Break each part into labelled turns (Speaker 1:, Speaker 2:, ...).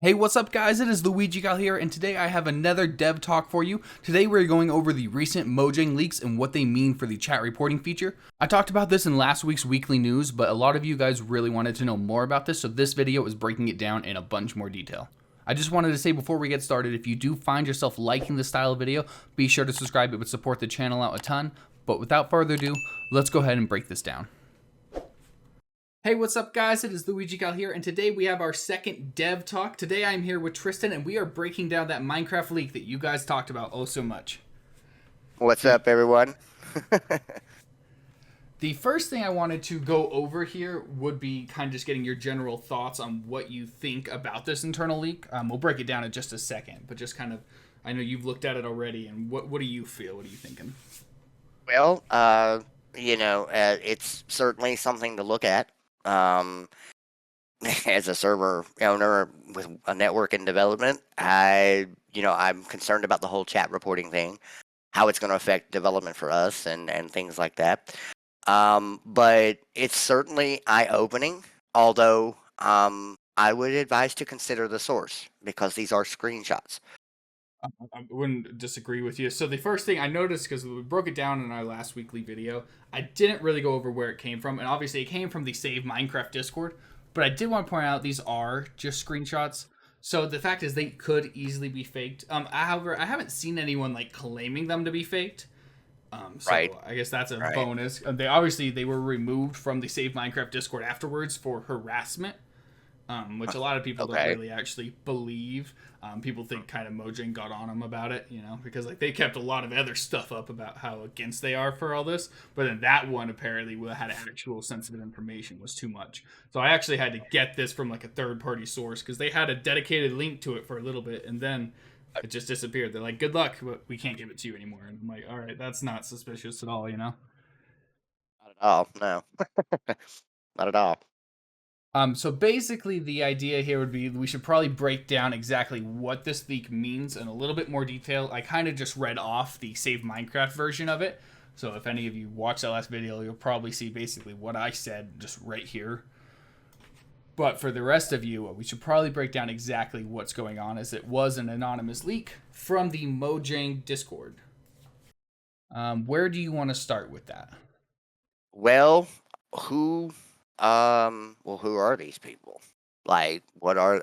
Speaker 1: Hey, what's up guys? It is Luigi Gal here, and today I have another dev talk for you. Today we're going over the recent Mojang leaks and what they mean for the chat reporting feature. I talked about this in last week's weekly news, but a lot of you guys really wanted to know more about this, so this video is breaking it down in a bunch more detail. I just wanted to say before we get started, if you do find yourself liking this style of video, be sure to subscribe. It would support the channel out a ton. But without further ado, let's go ahead and break this down. Hey, what's up guys? It is Luigi Gal here, and today we have our second dev talk. Today I'm here with Tristan, and we are breaking down that Minecraft leak that you guys talked about oh so much.
Speaker 2: What's up, everyone?
Speaker 1: The first thing I wanted to go over here would be kind of just getting your general thoughts on what you think about this internal leak. We'll break it down in just a second, but just kind of, I know you've looked at it already, and what do you feel? What are you thinking?
Speaker 2: Well, it's certainly something to look at. As a server owner with a network in development, I'm concerned about the whole chat reporting thing, how it's going to affect development for us and things like that. But it's certainly eye-opening, although I would advise to consider the source because these are screenshots.
Speaker 1: I wouldn't disagree with you. So the first thing I noticed, because we broke it down in our last weekly video, I didn't really go over where it came from, and obviously it came from the Save Minecraft Discord, but I did want to point out these are just screenshots. So the fact is they could easily be faked. However, I haven't seen anyone like claiming them to be faked. So
Speaker 2: Right.
Speaker 1: I guess that's a
Speaker 2: Right.
Speaker 1: bonus. They were removed from the Save Minecraft Discord afterwards for harassment. Which a lot of people don't really actually believe. People think kind of Mojang got on them about it, because like they kept a lot of other stuff up about how against they are for all this, but then that one apparently had actual sensitive information was too much. So I actually had to get this from like a third-party source because they had a dedicated link to it for a little bit, and then it just disappeared. They're like, "Good luck, but we can't give it to you anymore." And I'm like, "All right, that's not suspicious at all,
Speaker 2: Not at all. No. Not at all.
Speaker 1: So basically the idea here would be we should probably break down exactly what this leak means in a little bit more detail. I kind of just read off the Save Minecraft version of it. So if any of you watched that last video, you'll probably see basically what I said just right here. But for the rest of you, we should probably break down exactly what's going on, as it was an anonymous leak from the Mojang Discord. Where do you want to start with that?
Speaker 2: Well, who who are these people? Like, what are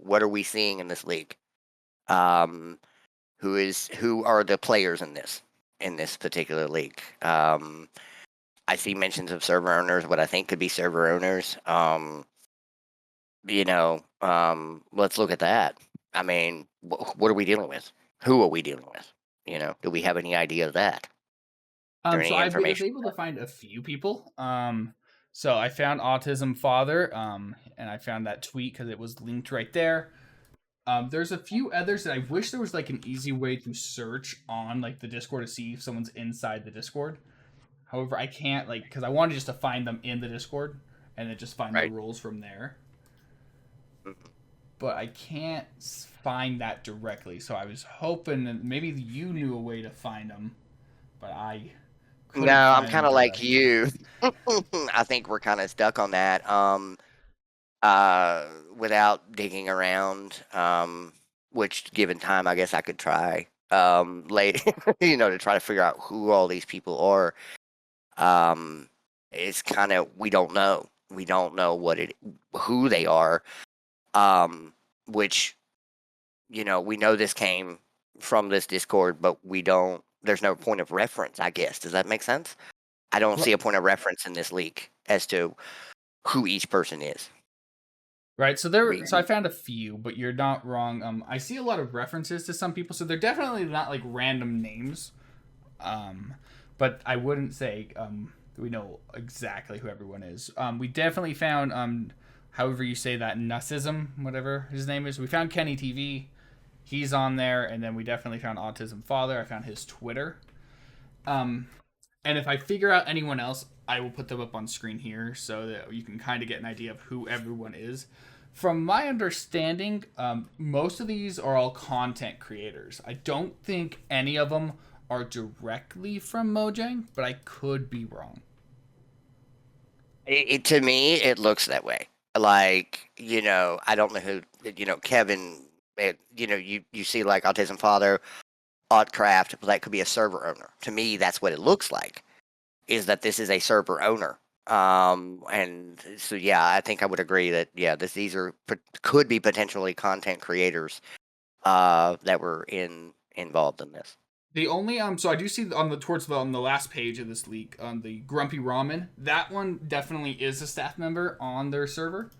Speaker 2: what are we seeing in this league? Who are the players in this particular league? I see mentions of server owners, what I think could be server owners. Let's look at that. I mean, what are we dealing with? Who are we dealing with? Do we have any idea of that?
Speaker 1: So
Speaker 2: Any
Speaker 1: I was
Speaker 2: information?
Speaker 1: able to find a few people. So I found Autism Father, and I found that tweet because it was linked right there. There's a few others that I wish there was like an easy way to search on like the Discord to see if someone's inside the Discord. However, I can't because I wanted just to find them in the Discord and then just find the rules from there. But I can't find that directly, so I was hoping that maybe you knew a way to find them, but I couldn't.
Speaker 2: No, I'm kind of like you. I think we're kind of stuck on that. Without digging around, which given time, I guess I could try. Later, to try to figure out who all these people are. It's kind of we don't know. We don't know who they are. Which, we know this came from this Discord, but there's no point of reference, I guess. Does that make sense? I don't see a point of reference in this leak as to who each person is.
Speaker 1: Right, so I found a few, but you're not wrong. I see a lot of references to some people, so they're definitely not like random names. But I wouldn't say we know exactly who everyone is. We definitely found however you say that, Nusism, whatever his name is. We found Kenny TV. He's on there, and then we definitely found Autism Father. I found his Twitter. And if I figure out anyone else, I will put them up on screen here so that you can kind of get an idea of who everyone is. From my understanding, most of these are all content creators. I don't think any of them are directly from Mojang, but I could be wrong.
Speaker 2: To me, it looks that way. like, I don't know who, Kevin, you see like Autism Father, Oddcraft, but that could be a server owner. To me, that's what it looks like, is that this is a server owner. And so, yeah, I think I would agree that, yeah, these could be potentially content creators that were involved in this.
Speaker 1: The only so I do see on the last page of this leak on the Grumpy Ramen, that one definitely is a staff member on their server.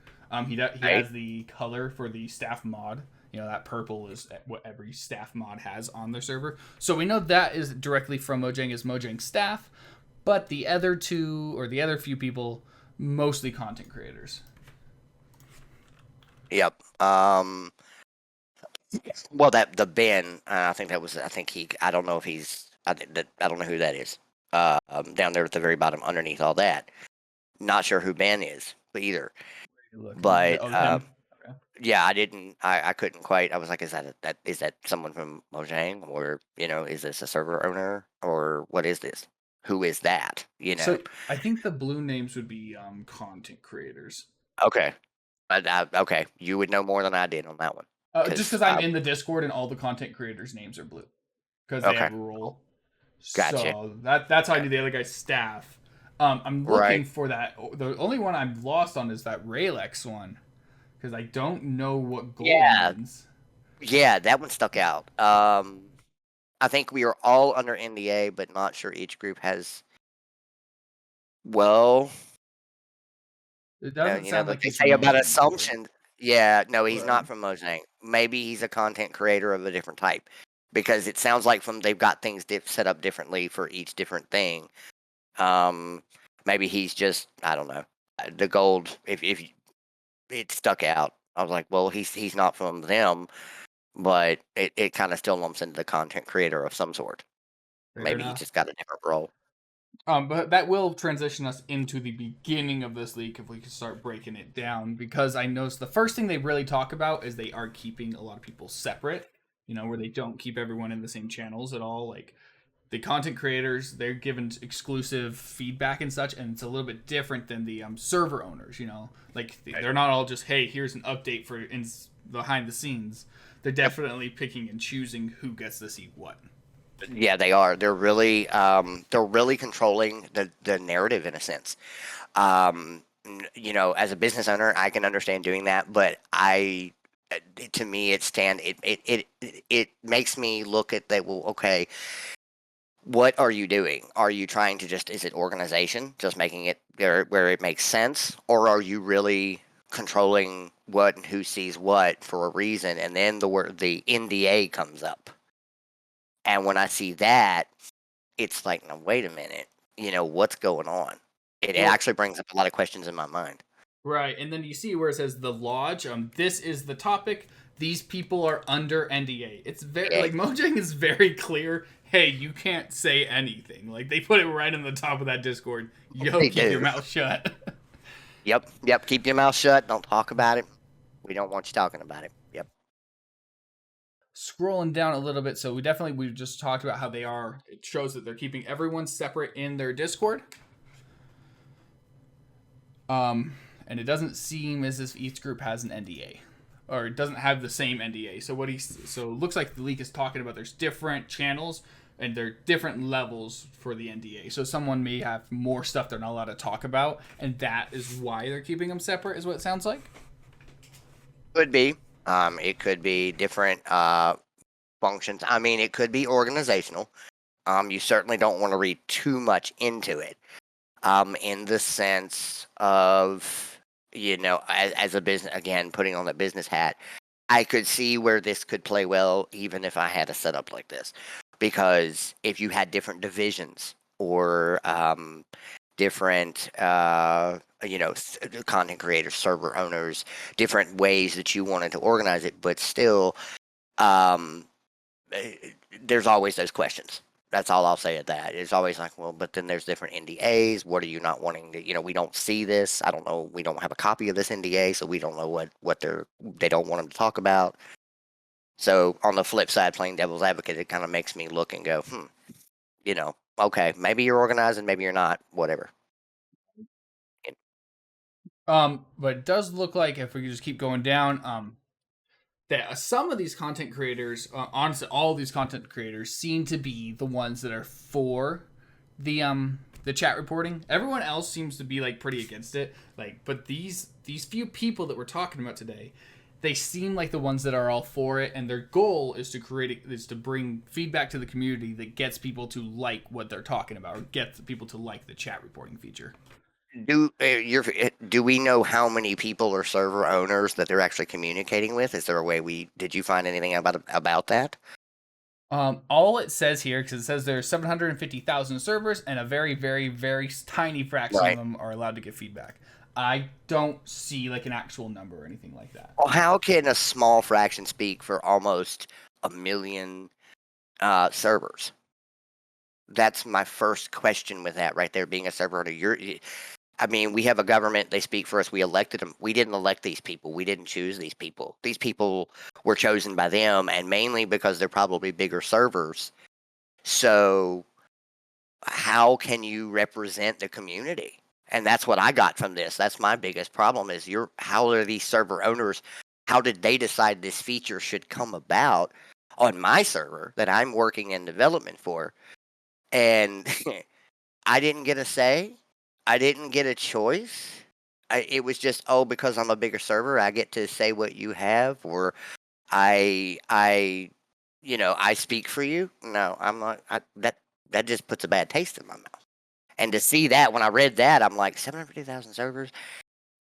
Speaker 1: He
Speaker 2: Right?
Speaker 1: has the color for the staff mod. That purple is what every staff mod has on their server. So we know that is directly from Mojang as Mojang staff, but the other two or the other few people, mostly content creators.
Speaker 2: Yep. Well, that the Ben, I think that was. I think he. I don't know if he's. I don't know who that is. Down there at the very bottom, underneath all that. Not sure who Ben is, either.
Speaker 1: Look,
Speaker 2: But
Speaker 1: him. Okay.
Speaker 2: yeah, I didn't. I couldn't quite. I was like, is that someone from Mojang, or is this a server owner, or what is this? Who is that?
Speaker 1: So I think the blue names would be content creators.
Speaker 2: Okay. Okay, you would know more than I did on that one.
Speaker 1: Just because I'm in the Discord and all the content creators' names are blue because they
Speaker 2: Okay.
Speaker 1: have a role.
Speaker 2: Gotcha.
Speaker 1: So that's how I knew the other guy's staff. I'm looking for that. The only one I'm lost on is that Raylex one because I don't know what gold means.
Speaker 2: Yeah, that one stuck out. I think we are all under NDA, but not sure each group has. Well,
Speaker 1: It doesn't sound like
Speaker 2: they
Speaker 1: he's from
Speaker 2: say about
Speaker 1: Mojang either.
Speaker 2: assumptions. Yeah, no, he's
Speaker 1: But
Speaker 2: not from Mojang. Maybe he's a content creator of a different type, because it sounds like they've got things set up differently for each different thing. Maybe he's just, I don't know, the gold. If it stuck out, I was like, well, he's not from them, but it kind of still lumps into the content creator of some sort.
Speaker 1: fair
Speaker 2: Maybe he
Speaker 1: enough.
Speaker 2: just got a different role.
Speaker 1: But that will transition us into the beginning of this leak if we can start breaking it down. Because I noticed the first thing they really talk about is they are keeping a lot of people separate, where they don't keep everyone in the same channels at all. Like the content creators, they're given exclusive feedback and such, and it's a little bit different than the server owners, Like they're not all just, hey, here's an update for behind the scenes. They're definitely picking and choosing who gets to see what.
Speaker 2: Yeah, they are. They're really controlling the narrative in a sense. As a business owner, I can understand doing that, but to me, it makes me look at that. Well, okay, what are you doing? Are you trying to is it organization, just making it where it makes sense, or are you really controlling what and who sees what for a reason? And then the NDA comes up. And when I see that, it's like, no, wait a minute, what's going on? It actually brings up a lot of questions in my mind.
Speaker 1: Right, and then you see where it says the lodge. This is the topic. These people are under NDA. It's very like Mojang is very clear. Hey, you can't say anything. Like they put it right on the top of that Discord. Yo, keep your mouth shut.
Speaker 2: Yep. Keep your mouth shut. Don't talk about it. We don't want you talking about it. Yep.
Speaker 1: Scrolling down a little bit, so we just talked about how they are. It shows that they're keeping everyone separate in their Discord. And it doesn't seem as if each group has an NDA, or it doesn't have the same NDA. So it looks like the leak is talking about there's different channels and there are different levels for the NDA. So someone may have more stuff they're not allowed to talk about, and that is why they're keeping them separate. Is what it sounds like.
Speaker 2: Could be. It could be different functions. I mean, it could be organizational. You certainly don't want to read too much into it. In the sense of, as a business, again, putting on that business hat, I could see where this could play well, even if I had a setup like this. Because if you had different divisions or different, content creators, server owners, different ways that you wanted to organize it, but still, there's always those questions. That's all I'll say at that. It's always like, well, but then there's different NDAs. What are you not wanting to, we don't see this. I don't know. We don't have a copy of this NDA, so we don't know what they don't want them to talk about. So on the flip side, playing devil's advocate, it kind of makes me look and go, okay, maybe you're organized and maybe you're not, whatever.
Speaker 1: But it does look like if we just keep going down, that some of these content creators, honestly, all of these content creators seem to be the ones that are for the chat reporting. Everyone else seems to be like pretty against it. Like, but these few people that we're talking about today, they seem like the ones that are all for it, and their goal is to bring feedback to the community that gets people to like what they're talking about, or gets people to like the chat reporting feature.
Speaker 2: Do we know how many people or server owners that they're actually communicating with? Is there a way did you find anything about that?
Speaker 1: All it says here, because it says there's 750,000 servers, and a very, very, very tiny fraction of
Speaker 2: Right.
Speaker 1: them are allowed to give feedback. I don't see like an actual number or anything like that.
Speaker 2: Well, how can a small fraction speak for almost a million servers? That's my first question with that right there. Being a server owner, I mean, we have a government. They speak for us. We elected them. We didn't elect these people. We didn't choose these people. These people were chosen by them, and mainly because they're probably bigger servers. So, how can you represent the community? And that's what I got from this. That's my biggest problem is how are these server owners, how did they decide this feature should come about on my server that I'm working in development for? And I didn't get a say. I didn't get a choice. It was just, oh, because I'm a bigger server, I get to say what you have, or I I speak for you. No, I'm not. That just puts a bad taste in my mouth. And to see that when I read that, I'm like 750,000 servers.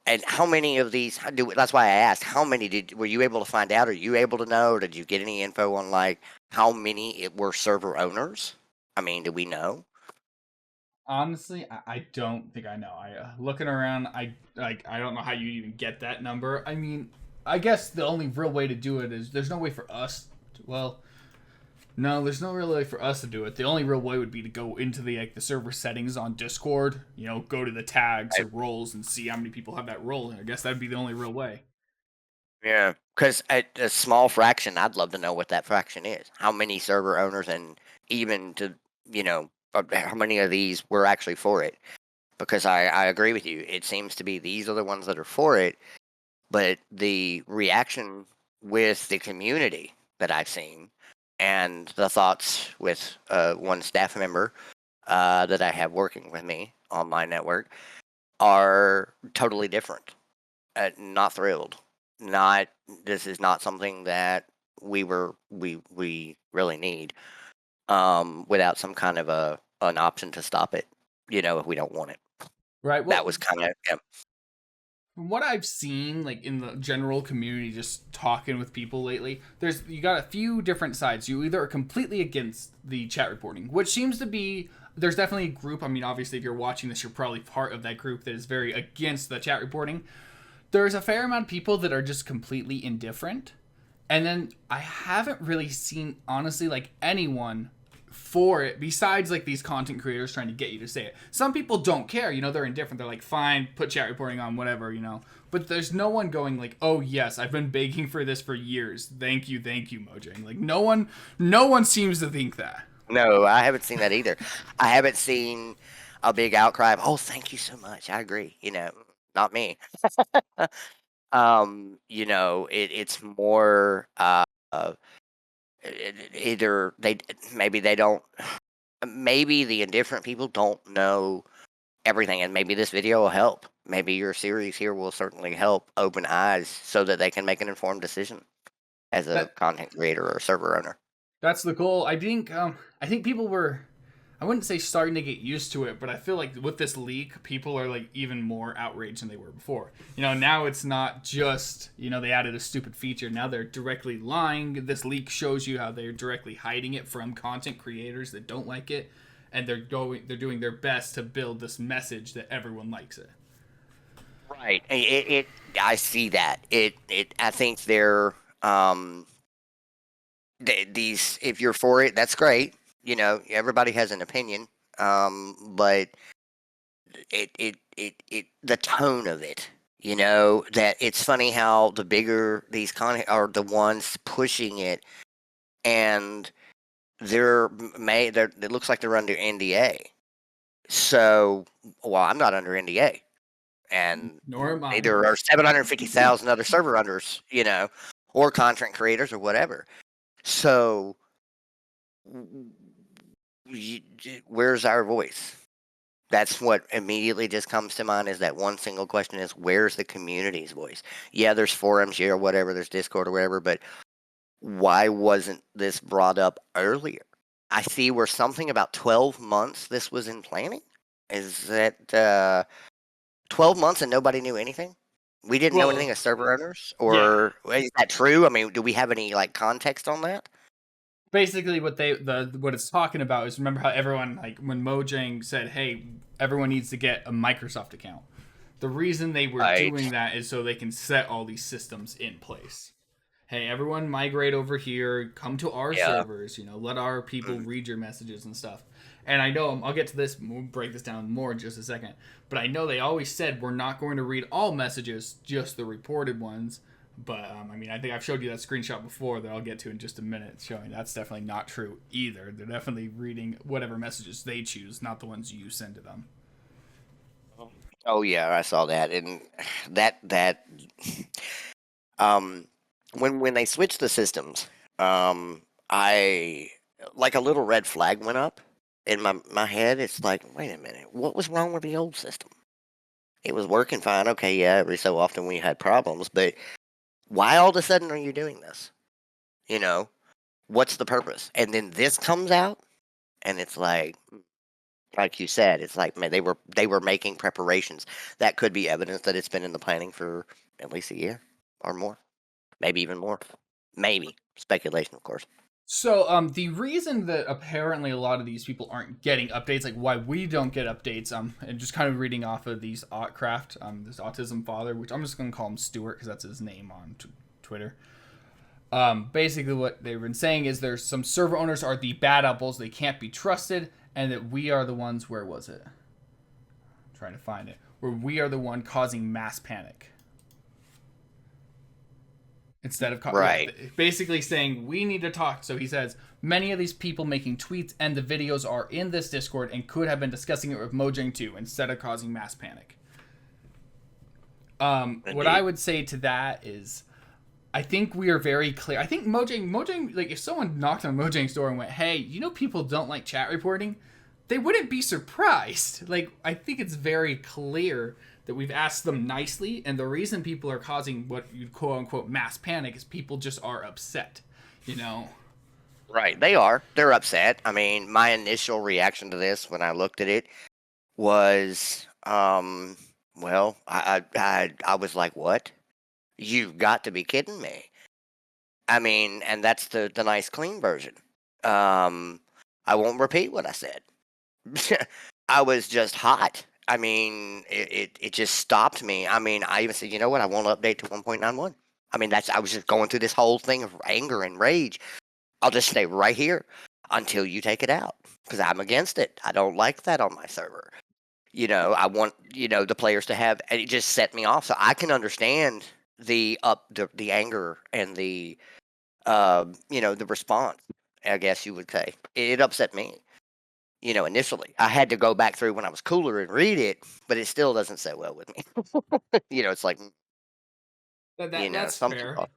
Speaker 2: And how many of these do? That's why I asked. How many were you able to find out? Are you able to know? Or did you get any info on like how many it were server owners? I mean, do we know?
Speaker 1: Honestly, I don't think I know. I looking around, I don't know how you even get that number. I mean, I guess the only real way to do it is there's no way for us. Well, no, there's no real way for us to do it. The only real way would be to go into the server settings on Discord. You know, go to the tags or roles and see how many people have that role. I guess that'd be the only real way.
Speaker 2: Yeah, because a small fraction, I'd love to know what that fraction is. How many server owners, and even to how many of these were actually for it? Because I agree with you. It seems to be these are the ones that are for it, but the reaction with the community that I've seen, and the thoughts with one staff member that I have working with me on my network are totally different. Not thrilled. Not This is not something that we really need. Without some kind of an option to stop it, if we don't want it.
Speaker 1: Right.
Speaker 2: That
Speaker 1: Well,
Speaker 2: was kind of
Speaker 1: from what I've seen, like in the general community, just talking with people lately, you got a few different sides. You either are completely against the chat reporting, which seems to be there's definitely a group. I mean, obviously, if you're watching this, you're probably part of that group that is very against the chat reporting. There's a fair amount of people that are just completely indifferent, and then I haven't really seen honestly like anyone for it besides like these content creators trying to get you to say it. Some people don't care, they're indifferent. They're like, fine, put chat reporting on, whatever. But there's no one going like, oh yes, I've been begging for this for years. Thank you, Mojang. Like no one seems to think that.
Speaker 2: no. I haven't seen that either. I haven't seen a big outcry of, "Oh, thank you so much. I agree." Not me. It's more uh, either they don't, maybe the indifferent people don't know everything, and maybe this video will help. Maybe your series here will certainly help open eyes so that they can make an informed decision as a
Speaker 1: That
Speaker 2: content creator or server owner.
Speaker 1: that's the goal. I think people were I wouldn't say starting to get used to it, but I feel like with this leak, people are like even more outraged than they were before. Now it's not just, they added a stupid feature. Now they're directly lying. This leak shows you how they're directly hiding it from content creators that don't like it, and they're doing their best to build this message that everyone likes it.
Speaker 2: Right. I see that. I think they're these. If you're for it, that's great. Everybody has an opinion. But the tone of it. That it's funny how the bigger these content are the ones pushing it, and it looks like they're under NDA. So, well, I'm not under NDA, and
Speaker 1: Nor am I.
Speaker 2: neither are 750,000 other server owners, or content creators or whatever. So, where's our voice? That's what immediately just comes to mind is that one single question is, where's the community's voice? Yeah, there's forums here or whatever, there's Discord or whatever, but why wasn't this brought up earlier? I see where something about 12 months this was in planning. Is that 12 months and nobody knew anything? We didn't know anything
Speaker 1: Well,
Speaker 2: as server owners?
Speaker 1: yeah.
Speaker 2: Or is that true? I mean, do we have any context on that?
Speaker 1: Basically, what it's talking about is, remember how everyone, like when Mojang said, "Hey, everyone needs to get a Microsoft account." The reason they were
Speaker 2: Right.
Speaker 1: doing that is so they can set all these systems in place. Hey, everyone migrate over here, come to our
Speaker 2: Yeah.
Speaker 1: servers, let our people
Speaker 2: Mm.
Speaker 1: read your messages and stuff. And I know, I'll get to this, we'll break this down more in just a second, but I know they always said we're not going to read all messages, just the reported ones. But I think I've showed you that screenshot before that I'll get to in just a minute, showing that's definitely not true either. They're definitely reading whatever messages they choose, not the ones you send to them.
Speaker 2: Oh yeah, I saw that, and that when they switched the systems, I like a little red flag went up in my head. It's like, wait a minute, what was wrong with the old system? It was working fine. Okay, yeah, every so often we had problems, but why all of a sudden are you doing this? What's the purpose? And then this comes out, and it's like you said, it's like, man, they were making preparations. That could be evidence that it's been in the planning for at least a year or more, maybe even more, maybe speculation, of course.
Speaker 1: So, the reason that apparently a lot of these people aren't getting updates, like why we don't get updates, and just kind of reading off of these Autcraft, this Autism Father, which I'm just gonna call him Stuart because that's his name on Twitter. Basically, what they've been saying is there's some server owners are the bad apples, they can't be trusted, and that we are the ones. Where was it? I'm trying to find it. Where we are the one causing mass panic. Instead of
Speaker 2: Right,
Speaker 1: basically saying we need to talk. So he says many of these people making tweets and the videos are in this Discord and could have been discussing it with Mojang too, instead of causing mass panic. What I
Speaker 2: indeed.
Speaker 1: would say to that is, I think we are very clear. I think Mojang, like if someone knocked on Mojang's door and went, "Hey, people don't like chat reporting," they wouldn't be surprised. Like I think it's very clear that we've asked them nicely, and the reason people are causing what you quote unquote mass panic is people just are upset. You know.
Speaker 2: Right, they are. They're upset. I mean, my initial reaction to this when I looked at it was, well, I was like, what? You've got to be kidding me. I mean, and that's the nice clean version. I won't repeat what I said. I was just hot. I mean, it just stopped me. I mean, I even said, you know what? I won't update to 1.91. I mean, I was just going through this whole thing of anger and rage. I'll just stay right here until you take it out because I'm against it. I don't like that on my server. I want the players to have, and it just set me off. So I can understand the anger and the response. I guess you would say it upset me. Initially, I had to go back through when I was cooler and read it, but it still doesn't sit well with me. It's like
Speaker 1: That's
Speaker 2: some people.
Speaker 1: fair.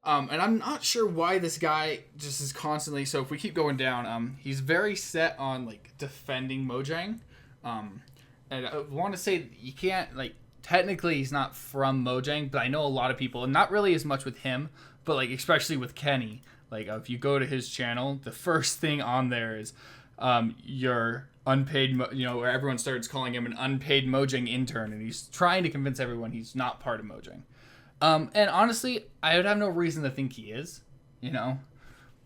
Speaker 1: And I'm not sure why this guy just is constantly. So if we keep going down, he's very set on like defending Mojang. And I want to say you can't like technically he's not from Mojang, but I know a lot of people, and not really as much with him, but like especially with Kenny. Like if you go to his channel, the first thing on there is your unpaid, where everyone starts calling him an unpaid Mojang intern, and he's trying to convince everyone he's not part of Mojang. And honestly, I would have no reason to think he is, you know.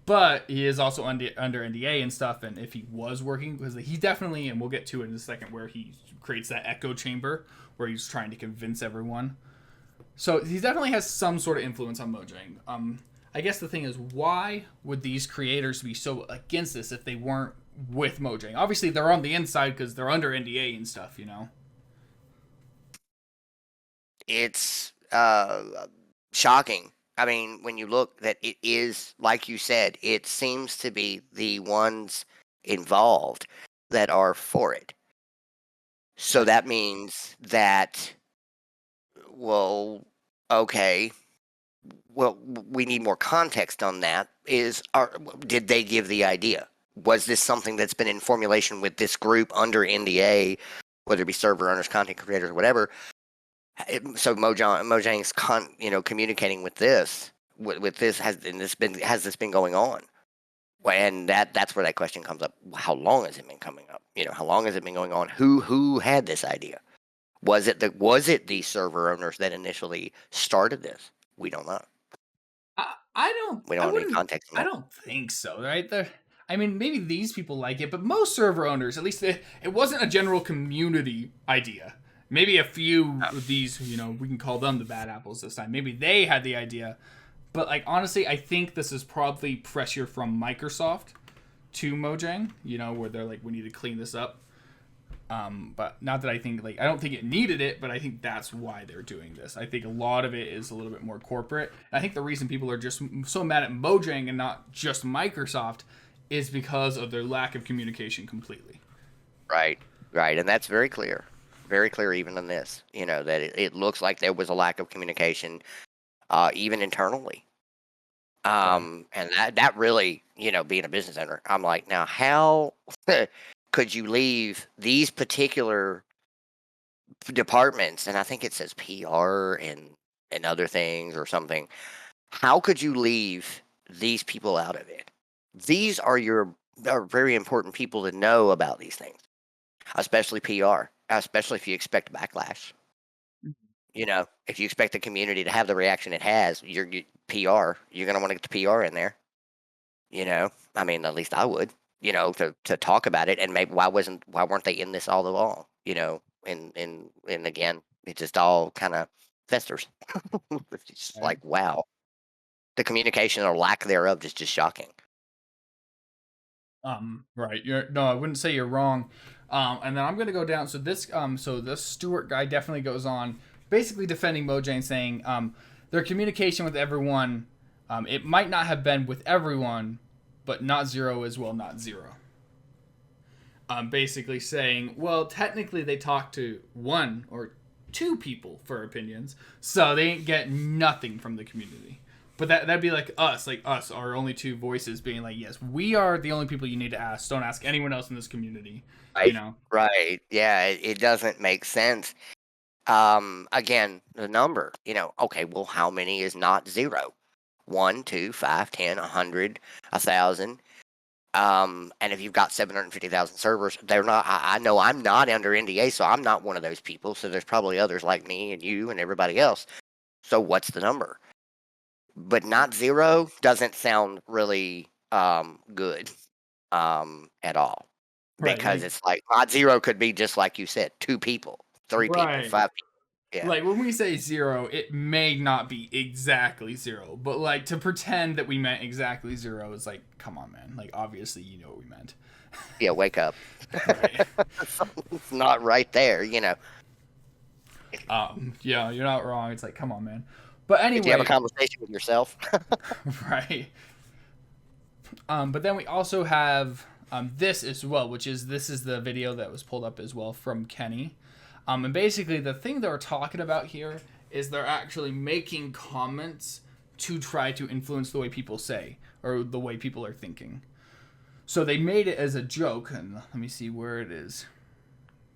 Speaker 1: But he is also under NDA and stuff, and if he was working, because he definitely, and we'll get to it in a second, where he creates that echo chamber where he's trying to convince everyone. So he definitely has some sort of influence on Mojang. I guess the thing is, why would these creators be so against this if they weren't with Mojang? Obviously, they're on the inside because they're under NDA and stuff, you know.
Speaker 2: It's shocking. I mean, when you look that it is, like you said, it seems to be the ones involved that are for it. So
Speaker 1: Right.
Speaker 2: that means that well, okay. Well, we need more context on that. Did they give the idea? Was this something that's been in formulation with this group under NDA, whether it be server owners, content creators, whatever? So Mojang's communicating with this, with this has this been going on? And that's where that question comes up. How long has it been coming up? How long has it been going on? Who had this idea? Was it the server owners that initially started this? We don't know.
Speaker 1: I don't.
Speaker 2: We don't
Speaker 1: I
Speaker 2: have any
Speaker 1: wouldn't.
Speaker 2: context on
Speaker 1: I
Speaker 2: that.
Speaker 1: don't think so. Right there. I mean, maybe these people like it, but most server owners, at least, it wasn't a general community idea. Maybe a few of these, we can call them the bad apples this time. Maybe they had the idea, but like honestly, I think this is probably pressure from Microsoft to Mojang. Where they're like, we need to clean this up. But not that I think I don't think it needed it, but I think that's why they're doing this. I think a lot of it is a little bit more corporate. I think the reason people are just so mad at Mojang and not just Microsoft is because of their lack of communication completely.
Speaker 2: Right, and that's very clear even in this. That it looks like there was a lack of communication, even internally. And that really, being a business owner, I'm like, now how could you leave these particular departments, and I think it says PR and other things or something. How could you leave these people out of it? These are very important people to know about these things, especially PR, especially if you expect backlash. If you expect the community to have the reaction it has, your PR, you're going to want to get the PR in there. I mean, at least I would. To talk about it, and maybe why weren't they in this all along? And again, it just all kind of festers. It's just like, wow, the communication or lack thereof is just shocking.
Speaker 1: Right. I wouldn't say you're wrong. And then I'm gonna go down. So this Stewart guy definitely goes on, basically defending Mojang, saying, their communication with everyone, it might not have been with everyone, but not zero is not zero. Basically saying, well, technically they talked to one or two people for opinions, so they ain't get nothing from the community. But that'd be like us, our only two voices being like, yes, we are the only people you need to ask. Don't ask anyone else in this community.
Speaker 2: Right. Right. Yeah, it doesn't make sense. Again, the number, okay, well, how many is not zero? 1, 2, 5, 10, 100, 1,000. And if you've got 750,000 servers, they're not. I know I'm not under NDA, so I'm not one of those people. So there's probably others like me and you and everybody else. So what's the number? But not zero doesn't sound really good at all, because it's like not zero could be just like you said, 2 people, 3 people, 5 people. Yeah.
Speaker 1: Like when we say zero, it may not be exactly zero, but like to pretend that we meant exactly zero is like, come on, man. Like obviously you know what we meant.
Speaker 2: Yeah, wake up. It's not right there,
Speaker 1: Yeah, you're not wrong. It's like, come on, man. But anyway,
Speaker 2: did you have a conversation with yourself?
Speaker 1: Right. But then we also have this as well, this is the video that was pulled up as well from Kenny. And basically the thing they're talking about here is they're actually making comments to try to influence the way people say or the way people are thinking. So they made it as a joke, and let me see where it is,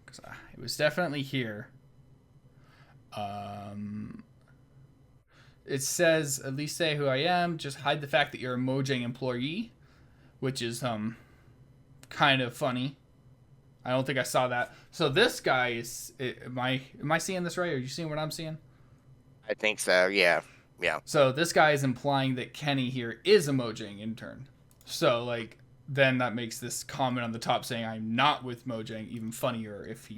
Speaker 1: because it was definitely here. It says, at least say who I am, just hide the fact that you're a Mojang employee, which is kind of funny. I don't think I saw that. So this guy is, am I seeing this right? Are you seeing what I'm seeing?
Speaker 2: I think so, yeah.
Speaker 1: So this guy is implying that Kenny here is a Mojang intern. So like, then that makes this comment on the top saying I'm not with Mojang even funnier if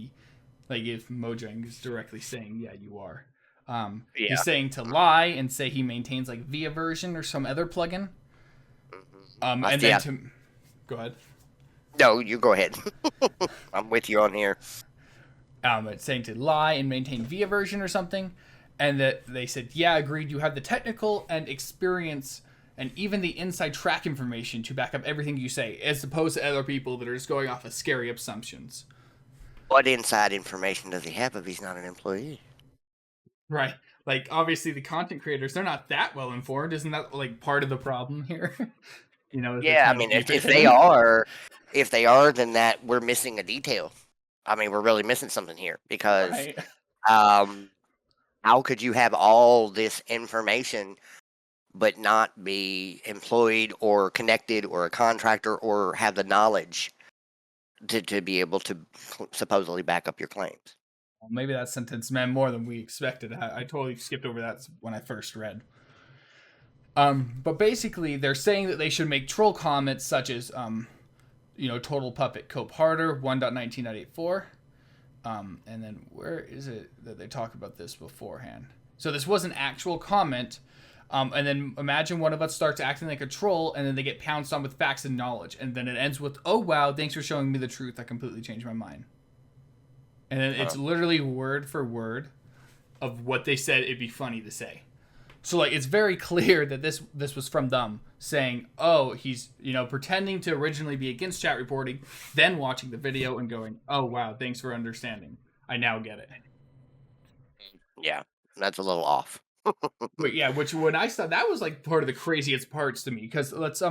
Speaker 1: Mojang is directly saying, yeah, you are. He's saying to lie and say he maintains like VIA version or some other plugin. And then to go ahead.
Speaker 2: No, you go ahead. I'm with you on here.
Speaker 1: It's saying to lie and maintain VIA version or something, and that they said, yeah, agreed. You have the technical and experience and even the inside track information to back up everything you say, as opposed to other people that are just going off of scary assumptions.
Speaker 2: What inside information does he have if he's not an employee?
Speaker 1: Right. Like, obviously, the content creators, they're not that well informed. Isn't that, like, part of the problem here? If they're
Speaker 2: Yeah, I
Speaker 1: trying to
Speaker 2: mean,
Speaker 1: keep it
Speaker 2: if they
Speaker 1: hidden?
Speaker 2: are, then that we're missing a detail. I mean, we're really missing something here because
Speaker 1: Right.
Speaker 2: um, how could you have all this information but not be employed or connected or a contractor or have the knowledge to be able to supposedly back up your claims?
Speaker 1: Well, maybe that sentence meant more than we expected. I totally skipped over that when I first read. But basically, they're saying that they should make troll comments such as, Total Puppet Cope Harder 1.19.84. And then where is it that they talk about this beforehand? So this was an actual comment. And then imagine one of us starts acting like a troll, and then they get pounced on with facts and knowledge. And then it ends with, "Oh wow, thanks for showing me the truth. I completely changed my mind." And then it's
Speaker 2: Huh.
Speaker 1: literally word for word of what they said it'd be funny to say. So like it's very clear that this was from them saying, "Oh, he's pretending to originally be against chat reporting, then watching the video and going, "Oh wow, thanks for understanding. I now get it."
Speaker 2: Yeah, that's a little off.
Speaker 1: But yeah, which when I saw that was like part of the craziest parts to me because let's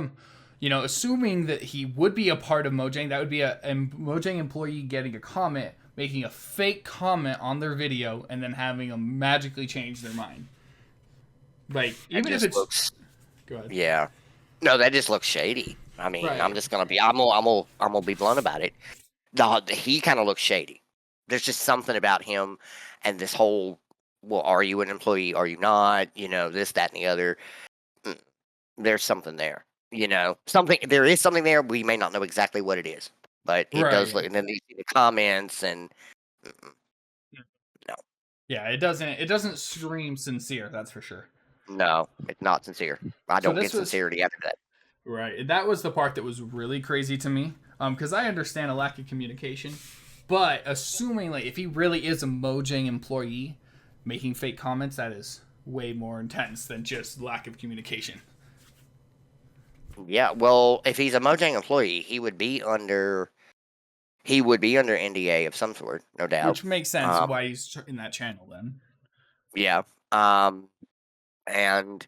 Speaker 1: assuming that he would be a part of Mojang, that would be a Mojang employee getting a comment, making a fake comment on their video, and then having them magically change their mind. Like
Speaker 2: That
Speaker 1: even if
Speaker 2: just
Speaker 1: it's
Speaker 2: looks,
Speaker 1: go ahead.
Speaker 2: yeah. No, that just looks shady. I mean,
Speaker 1: Right.
Speaker 2: I'm gonna be blunt about it. He kind of looks shady. There's just something about him, and this whole, well, are you an employee? Are you not? This, that, and the other. Mm, There's something there. Something. There is something there. We may not know exactly what it is, but it does
Speaker 1: Right.
Speaker 2: look. And then you see the comments, and no,
Speaker 1: Yeah, it doesn't scream sincere, that's for sure.
Speaker 2: no, it's not sincere. I
Speaker 1: So
Speaker 2: don't
Speaker 1: this
Speaker 2: get
Speaker 1: was
Speaker 2: sincerity after that.
Speaker 1: right. That was the part that was really crazy to me. Because I understand a lack of communication, but assuming like if he really is a Mojang employee making fake comments, that is way more intense than just lack of communication.
Speaker 2: Yeah, well, if he's a Mojang employee, he would be under NDA of some sort, no doubt.
Speaker 1: Which makes sense
Speaker 2: Um,
Speaker 1: why he's in that channel then.
Speaker 2: yeah. And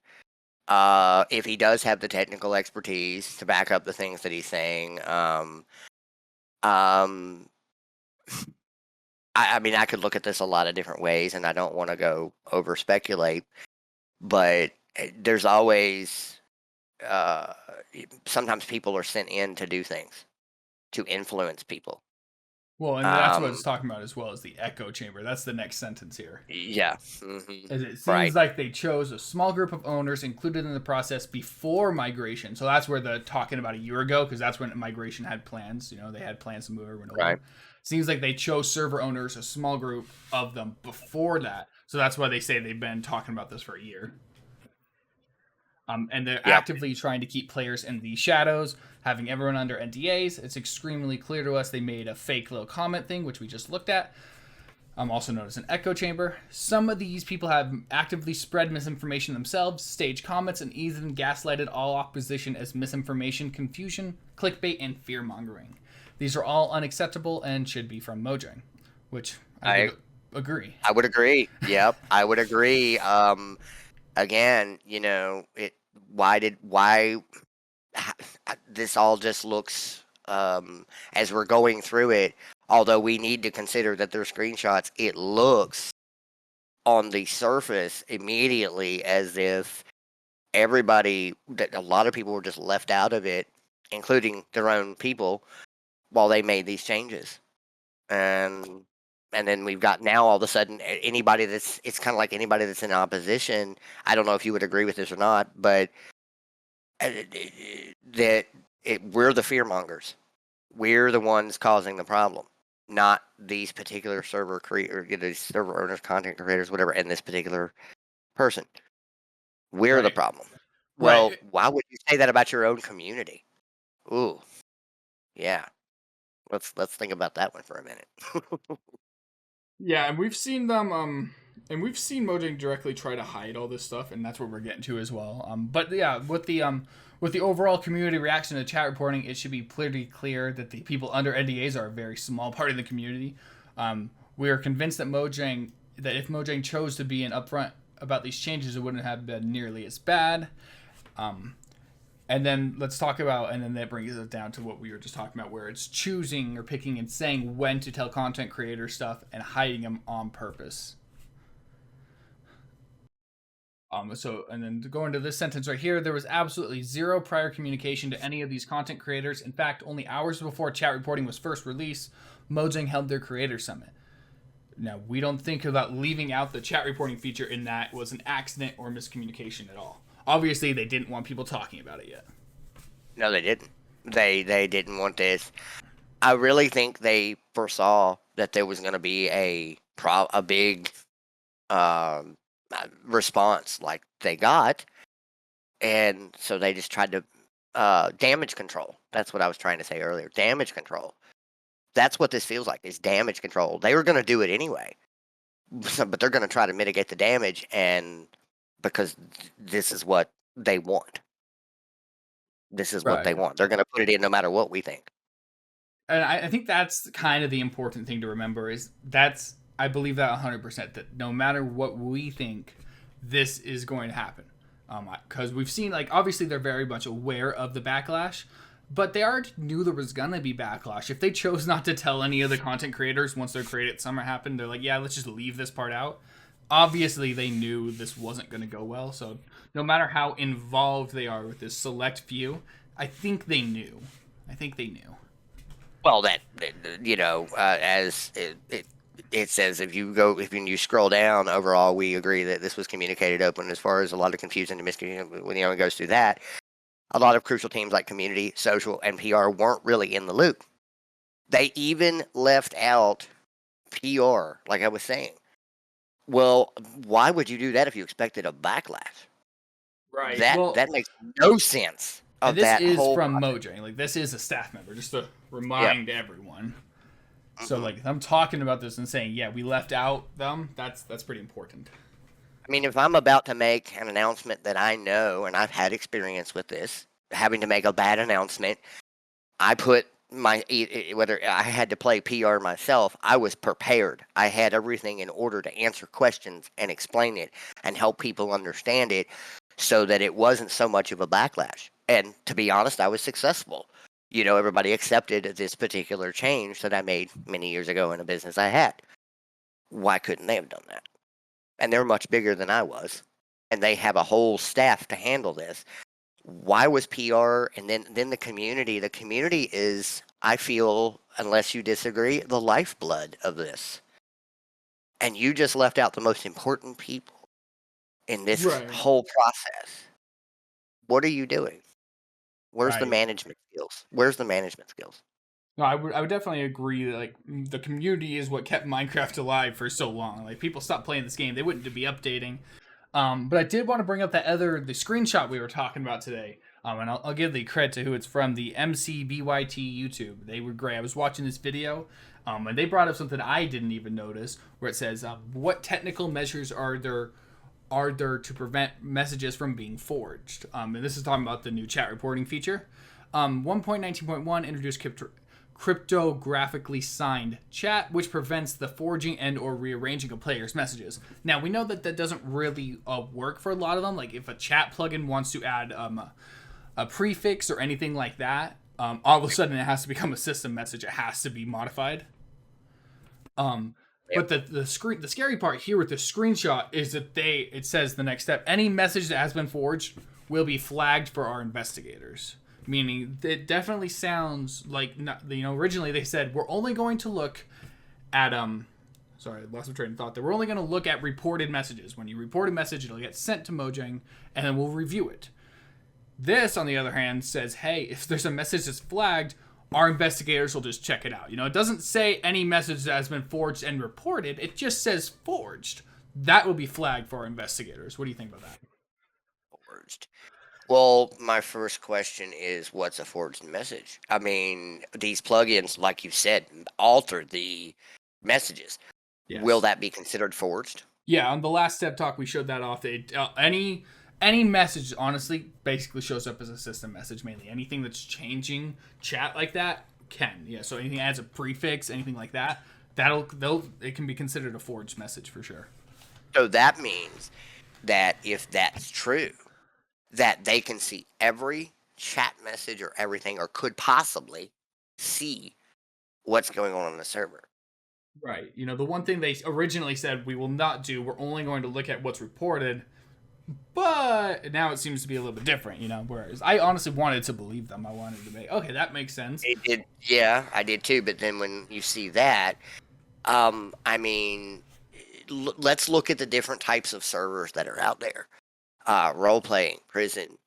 Speaker 2: if he does have the technical expertise to back up the things that he's saying, um, I mean, I could look at this a lot of different ways, and I don't want to go over speculate, but there's always uh, sometimes people are sent in to do things to influence people.
Speaker 1: Well, and that's what
Speaker 2: Um,
Speaker 1: it's talking about as well as the echo chamber. That's the next sentence here.
Speaker 2: yeah,
Speaker 1: As it seems
Speaker 2: right,
Speaker 1: like they chose a small group of owners included in the process before migration. So that's where the talking about a year ago, because that's when migration had plans. They had plans to move everyone
Speaker 2: right,
Speaker 1: over. Seems like they chose server owners, a small group of them before that. So that's why they say they've been talking about this for a year. And they're
Speaker 2: yep,
Speaker 1: actively trying to keep players in the shadows, having everyone under NDAs. It's extremely clear to us they made a fake little comment thing, which we just looked at, also known as an echo chamber. Some of these people have actively spread misinformation themselves, staged comments, and even gaslighted all opposition as misinformation, confusion, clickbait, and fear mongering. These are all unacceptable and should be from Mojang, which I
Speaker 2: I
Speaker 1: would agree.
Speaker 2: I would agree. Yep, I would agree. Again, it. Why this all just looks, as we're going through it, although we need to consider that they're screenshots, it looks on the surface immediately as if that a lot of people were just left out of it, including their own people, while they made these changes. And then we've got now all of a sudden anybody it's kind of like anybody that's in opposition. I don't know if you would agree with this or not, but uh, that we're the fear mongers. We're the ones causing the problem, not these particular these server owners, content creators, whatever, and this particular person. We're the
Speaker 1: Right.
Speaker 2: problem. Well,
Speaker 1: Right.
Speaker 2: why would you say that about your own community? Ooh, yeah. Let's think about that one for a minute.
Speaker 1: Yeah, and we've seen them and we've seen Mojang directly try to hide all this stuff, and that's what we're getting to as well. But yeah, with the overall community reaction to chat reporting, it should be pretty clear that the people under NDAs are a very small part of the community. We are convinced that Mojang that if Mojang chose to be an upfront about these changes, it wouldn't have been nearly as bad. And then let's talk about, and then that brings us down to what we were just talking about, where it's choosing or picking and saying when to tell content creators stuff and hiding them on purpose. And then to go into this sentence right here, there was absolutely zero prior communication to any of these content creators. In fact, only hours before chat reporting was first released, Mojang held their creator summit. Now, we don't think about leaving out the chat reporting feature in that was an accident or miscommunication at all. Obviously, they didn't want people talking about it yet.
Speaker 2: No, they didn't. They didn't want this. I really think they foresaw that there was going to be a big response like they got, and so they just tried to damage control. That's what I was trying to say earlier. Damage control. That's what this feels like, is damage control. They were going to do it anyway, but they're going to try to mitigate the damage, and because this is what they want. This is what they want. They're going to put it in no matter what we think.
Speaker 1: And I think that's kind of the important thing to remember, is I believe that 100%, that no matter what we think, this is going to happen. Because we've seen, like, obviously they're very much aware of the backlash, but they already knew there was going to be backlash. If they chose not to tell any of the content creators once their Create It Summer happened, they're like, yeah, let's just leave this part out. Obviously, they knew this wasn't going to go well, so no matter how involved they are with this select few, I think they knew.
Speaker 2: Well, that as it says, if you scroll down, overall, we agree that this was communicated open. As far as a lot of confusion and miscommunication, when it goes through that, a lot of crucial teams like community, social, and PR weren't really in the loop. They even left out PR, like I was saying. Well, why would you do that if you expected a backlash?
Speaker 1: Right.
Speaker 2: That makes no sense.
Speaker 1: And this is from Mojang. Like, this is a staff member, just to remind everyone. So, like, I'm talking about this and saying, yeah, we left out them. That's pretty important.
Speaker 2: I mean, if I'm about to make an announcement that I know, and I've had experience with this, having to make a bad announcement, I put whether I had to play PR myself, I was prepared. I had everything in order to answer questions and explain it and help people understand it, so that it wasn't so much of a backlash. And to be honest, I was successful. Everybody accepted this particular change that I made many years ago in a business I had. Why couldn't they have done that? And they're much bigger than I was, and they have a whole staff to handle this. Why was PR and then the community? The community is, I feel, unless you disagree, the lifeblood of this. And you just left out the most important people in this whole process. What are you doing? Where's the management skills? No,
Speaker 1: I would definitely agree that, like, the community is what kept Minecraft alive for so long. Like, people stopped playing this game, they wouldn't be updating. But I did want to bring up the screenshot we were talking about today. And I'll give the credit to who it's from, the MCBYT YouTube. They were great. I was watching this video, and they brought up something I didn't even notice, where it says, what technical measures are there to prevent messages from being forged? And this is talking about the new chat reporting feature. 1.19.1 introduced cryptographically signed chat, which prevents the forging and or rearranging of players' messages. Now, we know that doesn't really work for a lot of them. Like, if a chat plugin wants to add a prefix or anything like that, all of a sudden it has to become a system message. It has to be modified. But the scary part here with the screenshot is that it says the next step: any message that has been forged will be flagged for our investigators. Meaning, it definitely sounds like, originally they said we're only going to look at sorry, I lost my train of thought. That we're only going to look at reported messages. When you report a message, it'll get sent to Mojang, and then we'll review it. This, on the other hand, says, hey, if there's a message that's flagged, our investigators will just check it out. It doesn't say any message that has been forged and reported. It just says forged. That will be flagged for our investigators. What do you think about that?
Speaker 2: Forged. Well, my first question is, what's a forged message? I mean, these plugins, like you said, alter the messages. Yes. Will that be considered forged?
Speaker 1: Yeah, on the last step talk, we showed that off. Any message, honestly, basically shows up as a system message, mainly. Anything that's changing chat like that can. Yeah, so anything that adds a prefix, anything like that, it can be considered a forged message for sure.
Speaker 2: So that means that if that's true, that they can see every chat message or everything, or could possibly see what's going on the server.
Speaker 1: Right. You know, the one thing they originally said we will not do, we're only going to look at what's reported. But now it seems to be a little bit different, you know. Whereas I honestly wanted to believe them. I wanted to be okay. That makes sense.
Speaker 2: It did, yeah, I did too. But then when you see that, I mean, let's look at the different types of servers that are out there. Role playing, prison,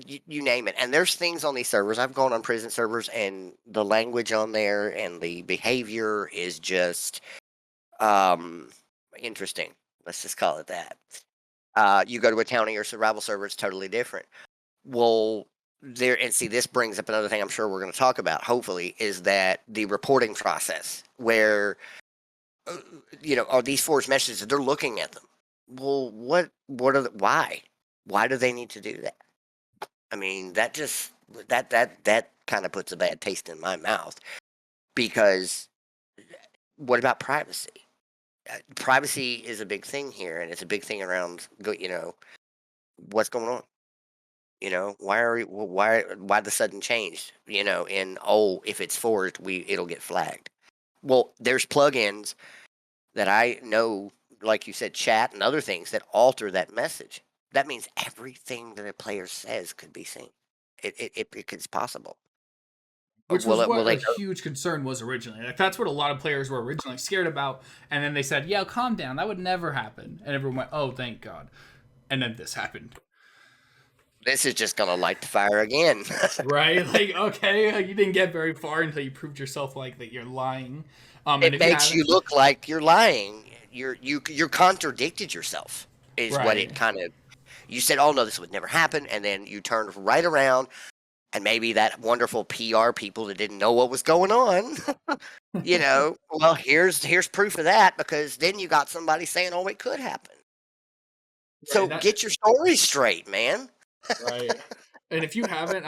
Speaker 2: you name it. And there's things on these servers. I've gone on prison servers, and the language on there and the behavior is just interesting. Let's just call it that. You go to a county or survival server, it's totally different. Well, there, and see, this brings up another thing I'm sure we're going to talk about, hopefully, is that the reporting process where, are these forged messages, they're looking at them. Well, what are why do they need to do that? I mean, that just, that kind of puts a bad taste in my mouth, because what about privacy? Privacy is a big thing here, and it's a big thing around, what's going on? Why the sudden change? If it's forged, it'll get flagged. Well, there's plugins that I know, like you said, chat and other things that alter that message. That means everything that a player says could be seen. It's possible.
Speaker 1: Which was what a huge concern was originally. Like, that's what a lot of players were originally scared about. And then they said, yeah, calm down. That would never happen. And everyone went, oh, thank God. And then this happened.
Speaker 2: This is just going to light the fire again.
Speaker 1: Right? Like, okay, you didn't get very far until you proved yourself like that you're lying.
Speaker 2: It makes you look like you're lying. You contradicted yourself, is right. What it kind of... You said, oh, no, this would never happen. And then you turned right around. And maybe that wonderful PR people that didn't know what was going on, well, here's proof of that, because then you got somebody saying, oh, it could happen. Right, so get your story straight, man.
Speaker 1: Right. And if you haven't,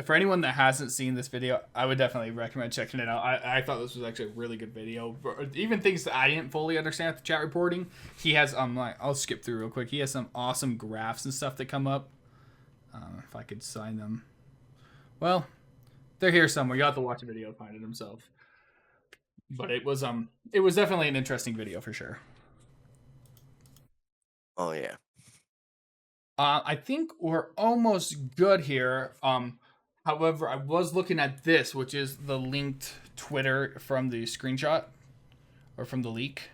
Speaker 1: for anyone that hasn't seen this video, I would definitely recommend checking it out. I thought this was actually a really good video. Even things that I didn't fully understand with the chat reporting, he has, I'll skip through real quick. He has some awesome graphs and stuff that come up. If I could sign them. Well, they're here somewhere. You'll have to watch the video to find it himself. But it was definitely an interesting video for sure.
Speaker 2: Oh yeah.
Speaker 1: I think we're almost good here. However, I was looking at this, which is the linked Twitter from the screenshot, or from the leak,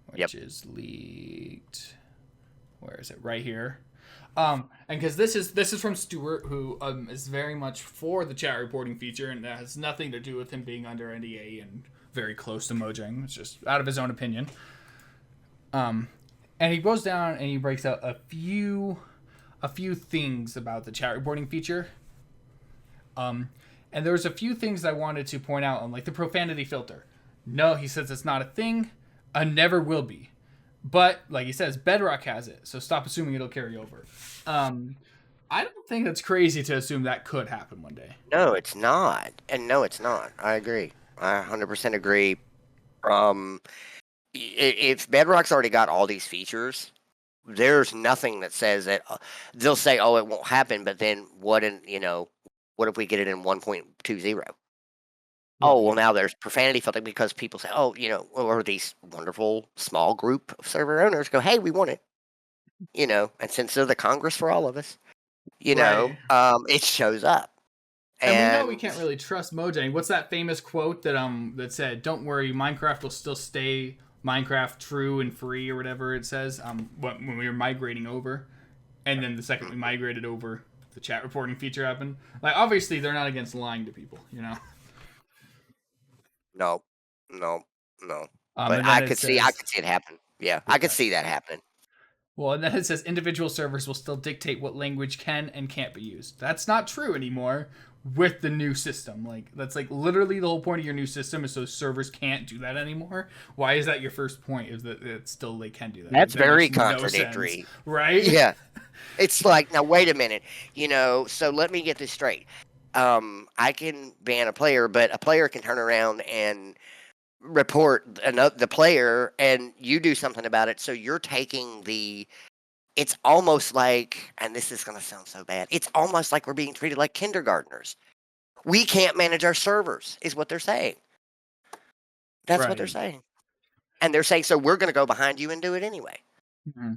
Speaker 1: which is leaked. Where is it? Right here. And because this is from Stuart, who is very much for the chat reporting feature, and that has nothing to do with him being under NDA and very close to Mojang. It's just out of his own opinion. And he goes down and he breaks out a few things about the chat reporting feature. And there's a few things I wanted to point out on, like the profanity filter. No, he says it's not a thing, never will be. But, like he says, Bedrock has it, so stop assuming it'll carry over. I don't think that's crazy to assume that could happen one day.
Speaker 2: No, it's not. And no, it's not. I agree. I 100% agree. If Bedrock's already got all these features, there's nothing that says that... they'll say, oh, it won't happen, but then what if we get it in 1.20? Oh, well, now there's profanity filtering, because people say, oh, or these wonderful small group of server owners go, hey, we want it. And since they're the Congress for all of us, it shows up.
Speaker 1: And we know we can't really trust Mojang. What's that famous quote that said, don't worry, Minecraft will still stay Minecraft true and free, or whatever it says, when we were migrating over. And then the second we migrated over, the chat reporting feature happened. Like, obviously, they're not against lying to people,
Speaker 2: No. But I could see it happen. Yeah, I could see that happen.
Speaker 1: Well, and then it says individual servers will still dictate what language can and can't be used. That's not true anymore with the new system. Like, that's like literally the whole point of your new system is so servers can't do that anymore. Why is that your first point? Is that it's still they can do that?
Speaker 2: That's very contradictory,
Speaker 1: sense, right?
Speaker 2: Yeah. It's like, now wait a minute. So let me get this straight. I can ban a player, but a player can turn around and report the player and you do something about it. So you're taking it's almost like, and this is going to sound so bad, it's almost like we're being treated like kindergartners. We can't manage our servers, is what they're saying. That's what they're
Speaker 1: Right.
Speaker 2: saying. And they're saying, so we're going to go behind you and do it anyway.
Speaker 1: Mm-hmm.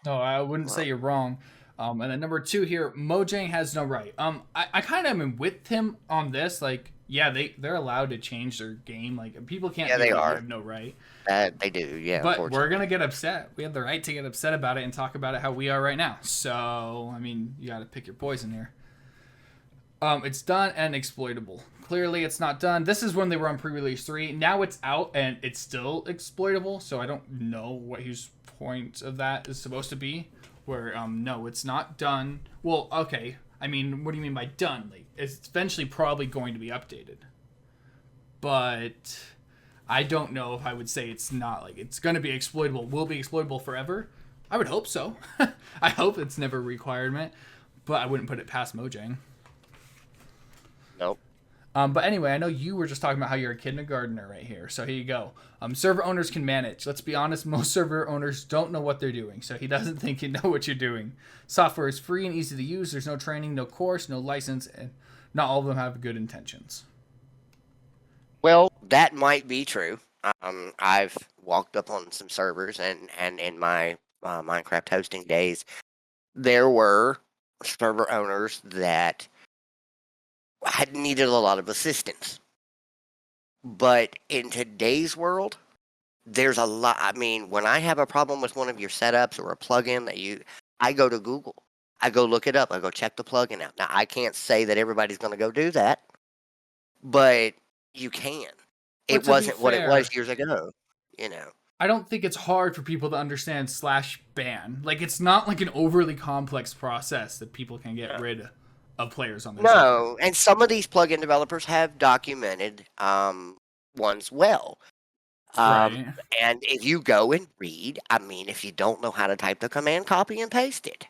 Speaker 1: No, I wouldn't say
Speaker 2: Well,
Speaker 1: you're wrong. And then number 2 here, Mojang has no right. I kind of am with him on this. Like, yeah, they're allowed to change their game. Like, people can't
Speaker 2: yeah,
Speaker 1: be
Speaker 2: they
Speaker 1: like, you
Speaker 2: are.
Speaker 1: have no right.
Speaker 2: They do, yeah,
Speaker 1: But we're
Speaker 2: unfortunately.
Speaker 1: gonna get upset. We have the right to get upset about it and talk about it how we are right now. So, I mean, you got to pick your poison here. It's done and exploitable. Clearly, it's not done. This is when they were on pre-release 3. Now it's out and it's still exploitable. So I don't know what his point of that is supposed to be. Where no, it's not done. Well, okay. I mean, what do you mean by done? Like, it's eventually probably going to be updated. But I don't know if I would say it's not, like, it's going to be exploitable. Will it be exploitable forever? I would hope so. I hope it's never a requirement, but I wouldn't put it past Mojang.
Speaker 2: Nope.
Speaker 1: But anyway, I know you were just talking about how you're a kindergartner right here. So here you go. Server owners can manage. Let's be honest, most server owners don't know what they're doing. So he doesn't think you know what you're doing. Software is free and easy to use. There's no training, no course, no license, and not all of them have good intentions.
Speaker 2: Well, that might be true. I've walked up on some servers, and in my Minecraft hosting days, there were server owners that had needed a lot of assistance. But in today's world, there's a lot. I mean, when I have a problem with one of your setups or a plugin I go to Google. I go look it up. I go check the plugin out. Now, I can't say that everybody's going to go do that, but you can.
Speaker 1: But
Speaker 2: It
Speaker 1: to be
Speaker 2: wasn't what it was
Speaker 1: fair,
Speaker 2: years ago, you know.
Speaker 1: I don't think it's hard for people to understand slash ban. Like, it's not like an overly complex process that people can get rid of players on their server.
Speaker 2: No, and some of these plugin developers have documented ones well. Um,
Speaker 1: Right.
Speaker 2: and if you go and read, I mean, if you don't know how to type the command, copy and paste it.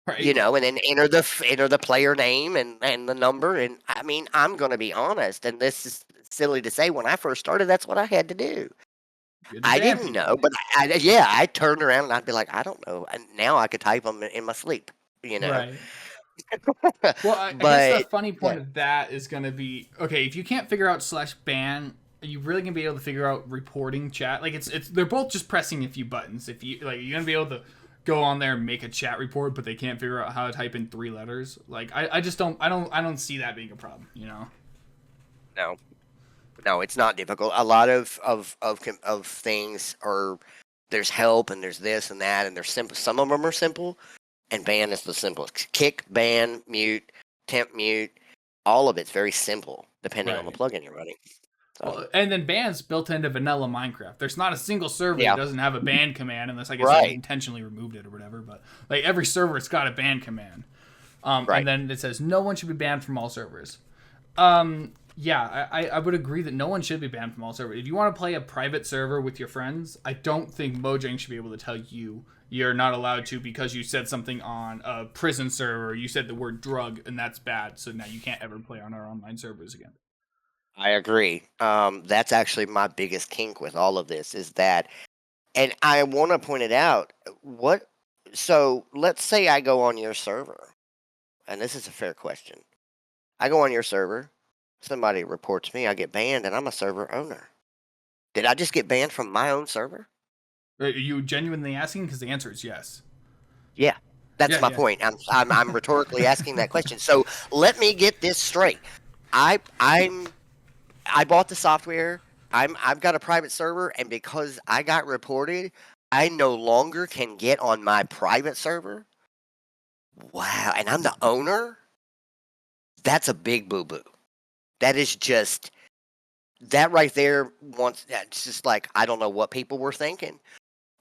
Speaker 2: You
Speaker 1: Right.
Speaker 2: know, and then enter the player name and the number. And I mean, I'm going to be honest, and this is silly to say. When I first started, that's what I had to do.
Speaker 1: Good to
Speaker 2: I
Speaker 1: ban
Speaker 2: didn't
Speaker 1: people.
Speaker 2: know, but yeah, I turned around and I'd be like, I don't know. And now I could type them in my sleep. You know,
Speaker 1: Right. Well, I guess the
Speaker 2: but
Speaker 1: funny
Speaker 2: yeah,
Speaker 1: point of that is going to be okay. If you can't figure out slash ban, are you really gonna be able to figure out reporting chat? Like it's they're both just pressing a few buttons. If you like, you're gonna be able to go on there and make a chat report, but they can't figure out how to type in 3 letters. Like I just don't see that being a problem. You know.
Speaker 2: no, no, it's not difficult. A lot of things are there's help and there's this and that and they're simple. Some of them are simple, and ban is the simplest. Kick, ban, mute, temp mute, all of it's very simple depending on the
Speaker 1: Right.
Speaker 2: plugin you're running. So
Speaker 1: Well, and then ban's built into vanilla Minecraft. There's not a single server that
Speaker 2: yeah,
Speaker 1: doesn't have a ban command, unless I guess you
Speaker 2: right,
Speaker 1: intentionally removed it or whatever. But like every server, it's got a ban command. And
Speaker 2: right.
Speaker 1: then it says no one should be banned from all servers. Yeah, I would agree that no one should be banned from all servers. If you want to play a private server with your friends, I don't think Mojang should be able to tell you you're not allowed to because you said something on a prison server. You said the word drug, and that's bad. So now you can't ever play on our online servers again.
Speaker 2: I agree. That's actually my biggest kink with all of this is that, and I want to point it out. What? So let's say I go on your server, and this is a fair question. I go on your server, somebody reports me, I get banned, and I'm a server owner. Did I just get banned from my own server?
Speaker 1: Are you genuinely asking? Because the answer is yes.
Speaker 2: Yeah, that's
Speaker 1: Yeah,
Speaker 2: my
Speaker 1: yeah.
Speaker 2: point. I'm rhetorically asking that question. So let me get this straight. I'm I bought the software. I've got a private server, and because I got reported, I no longer can get on my private server. Wow, and I'm the owner. That's a big boo boo. That is just that right there. Once that's just like I don't know what people were thinking.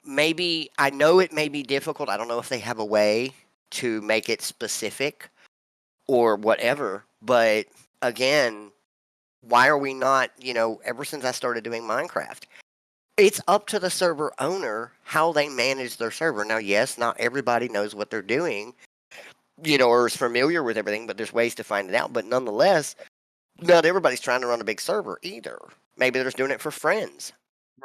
Speaker 2: Maybe I know it may be difficult. I don't know if they have a way to make it specific or whatever. But again, why are we not, ever since I started doing Minecraft, it's up to the server owner how they manage their server. Now, yes, not everybody knows what they're doing, or is familiar with everything, but there's ways to find it out. But nonetheless, not everybody's trying to run a big server either. Maybe they're just doing it for friends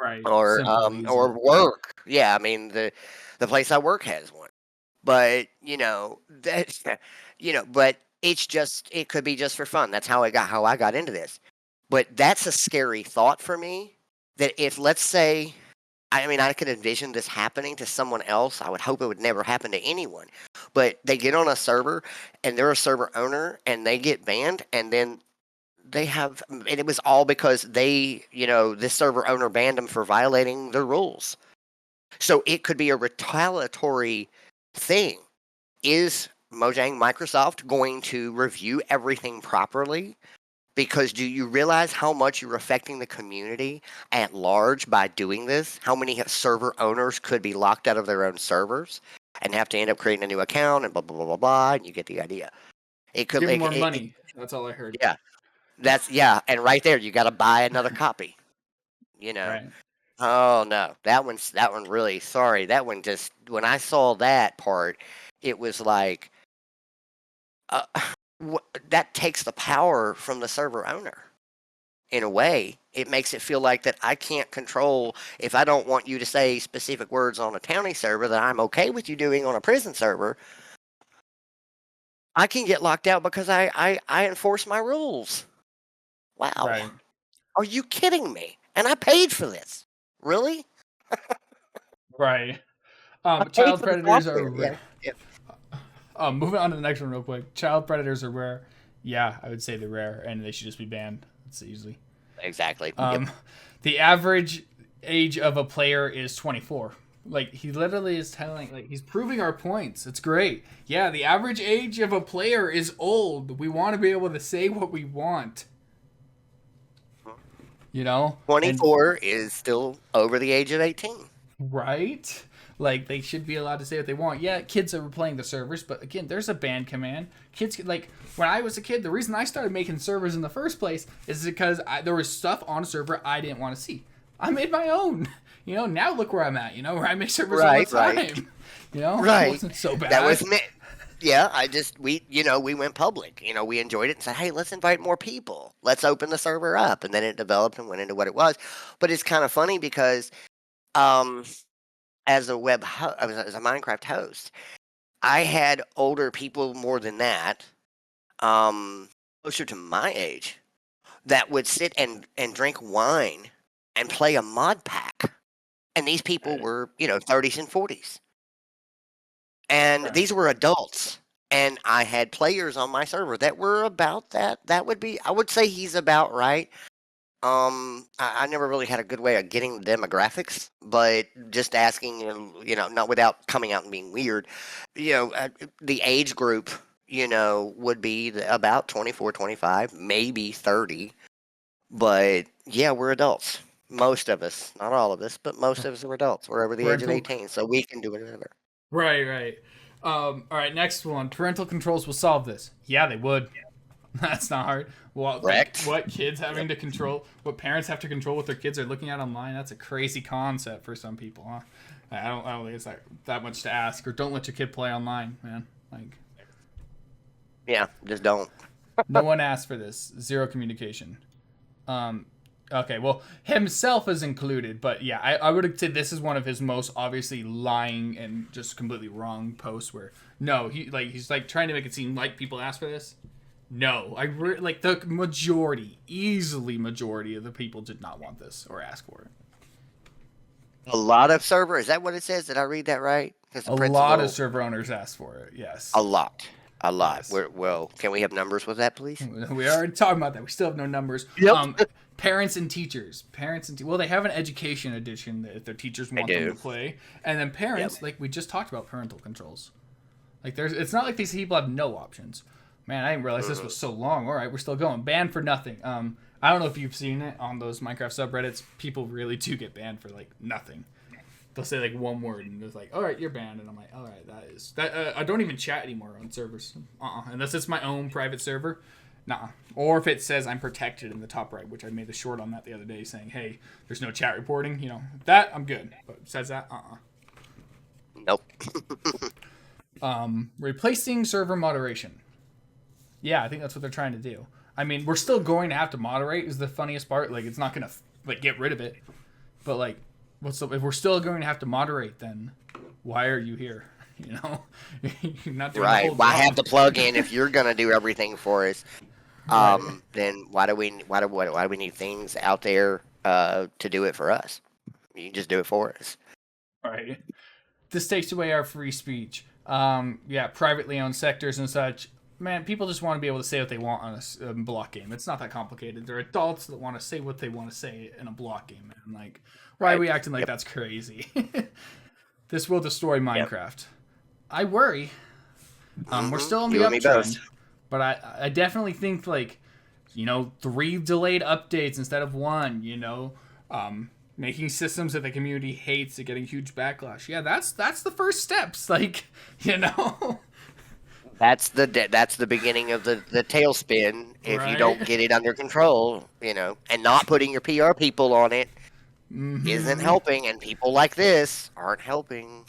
Speaker 1: Right. Simple, easy.
Speaker 2: or work. Yeah, I mean the place I work has one. But that's but it could be just for fun. That's how I got into this. But that's a scary thought for me. That if let's say I mean, I could envision this happening to someone else. I would hope it would never happen to anyone. But they get on a server and they're a server owner and they get banned and then and it was all because this server owner banned them for violating the rules. So it could be a retaliatory thing. Is Mojang Microsoft going to review everything properly? Because do you realize how much you're affecting the community at large by doing this? How many server owners could be locked out of their own servers and have to end up creating a new account and blah blah blah blah blah? And you get the idea. It could
Speaker 1: Give them
Speaker 2: like
Speaker 1: more money. That's all I heard.
Speaker 2: yeah, and right there you got to buy another copy. You know.
Speaker 1: Right.
Speaker 2: Oh no, that one really sorry. That one just when I saw that part, it was like uh, that takes the power from the server owner. In a way, it makes it feel like that I can't control if I don't want you to say specific words on a county server that I'm okay with you doing on a prison server. I can get locked out because I enforce my rules. Wow.
Speaker 1: Right.
Speaker 2: Are you kidding me? And I paid for this. Really?
Speaker 1: Right.
Speaker 2: I paid
Speaker 1: Child
Speaker 2: for the
Speaker 1: predators are
Speaker 2: software.
Speaker 1: rare. Moving on to the next one real quick. Child predators are rare. Yeah, I would say they're rare, and they should just be banned. That's easily.
Speaker 2: Exactly.
Speaker 1: The average age of a player is 24. Like, he literally is telling, like, he's proving our points. It's great. Yeah, the average age of a player is old. We want to be able to say what we want.
Speaker 2: 24 is still over the age of 18.
Speaker 1: Right? Like, they should be allowed to say what they want. Yeah, kids are playing the servers, but again, there's a ban command. Kids, like, when I was a kid, the reason I started making servers in the first place is because there was stuff on a server I didn't want to see. I made my own. Now look where I'm at, where I make servers all the time.
Speaker 2: Right.
Speaker 1: It wasn't so bad.
Speaker 2: That was me. Yeah, we went public. We enjoyed it and said, hey, let's invite more people. Let's open the server up. And then it developed and went into what it was. But it's kind of funny because as a as a Minecraft host, I had older people more than that, closer to my age, that would sit and drink wine and play a mod pack. And these people were, 30s and 40s. And these were adults. And I had players on my server that were about that. I would say he's about right. I never really had a good way of getting the demographics, but just asking, not without coming out and being weird, the age group, would be about 24, 25, maybe 30. But yeah, we're adults. Most of us, not all of us, but most of us are adults. We're over the age of 18, so we can do whatever.
Speaker 1: Right. All right, next one. Parental controls will solve this. Yeah, they would. That's not hard. What kids having to control, what parents have to control what their kids are looking at online, that's a crazy concept for some people, huh? I don't think it's that much to ask. Or don't let your kid play online, man.
Speaker 2: Yeah, just don't.
Speaker 1: No one asked for this. Zero communication. Okay, well, himself is included, but yeah, I would say this is one of his most obviously lying and just completely wrong posts where, no, he's trying to make it seem like people asked for this. No, the easily majority of the people did not want this or ask for it.
Speaker 2: A lot of server, is that what it says? Did I read that right?
Speaker 1: A lot of server owners asked for it, yes.
Speaker 2: A lot.
Speaker 1: Yes.
Speaker 2: Well, can we have numbers with that, please?
Speaker 1: We already talked about that. We still have no numbers.
Speaker 2: Yep.
Speaker 1: Parents and teachers. Well, they have an education edition that if their teachers want them to play. And then parents, like we just talked about parental controls. It's not like these people have no options. Man, I didn't realize this was so long. All right, we're still going. Banned for nothing. I don't know if you've seen it on those Minecraft subreddits. People really do get banned for nothing. They'll say one word and it's all right, you're banned, and I'm like, all right, that. I don't even chat anymore on servers. Unless it's my own private server. Nah. Or if it says I'm protected in the top right, which I made the short on that the other day, saying, hey, there's no chat reporting. That I'm good. But besides that,
Speaker 2: Nope.
Speaker 1: Replacing server moderation. Yeah, I think that's what they're trying to do. I mean, we're still going to have to moderate. Is the funniest part? Like, it's not gonna like get rid of it. But like, if we're still going to have to moderate, then why are you here? You know, you're not doing the
Speaker 2: Right.
Speaker 1: whole
Speaker 2: Why have
Speaker 1: job.
Speaker 2: the plug in if you're gonna do everything for us?
Speaker 1: Right.
Speaker 2: Then why do we need things out there to do it for us? You can just do it for us.
Speaker 1: Right. This takes away our free speech. Yeah, privately owned sectors and such. Man, people just want to be able to say what they want on a block game. It's not that complicated. They're adults that want to say what they want to say in a block game, man. Like, why are
Speaker 2: Right.
Speaker 1: we acting like
Speaker 2: Yep.
Speaker 1: that's crazy? This will destroy
Speaker 2: Yep.
Speaker 1: Minecraft. I worry. We're still on the
Speaker 2: You and me both.
Speaker 1: uptrend, but I definitely think like, 3 delayed updates instead of 1. Making systems that the community hates and getting huge backlash. Yeah, that's the first steps. Like, you know,
Speaker 2: That's the beginning of the tailspin. If you don't
Speaker 1: right?
Speaker 2: get it under control, and not putting your PR people on it isn't
Speaker 1: Mm-hmm.
Speaker 2: helping, and people like this aren't helping.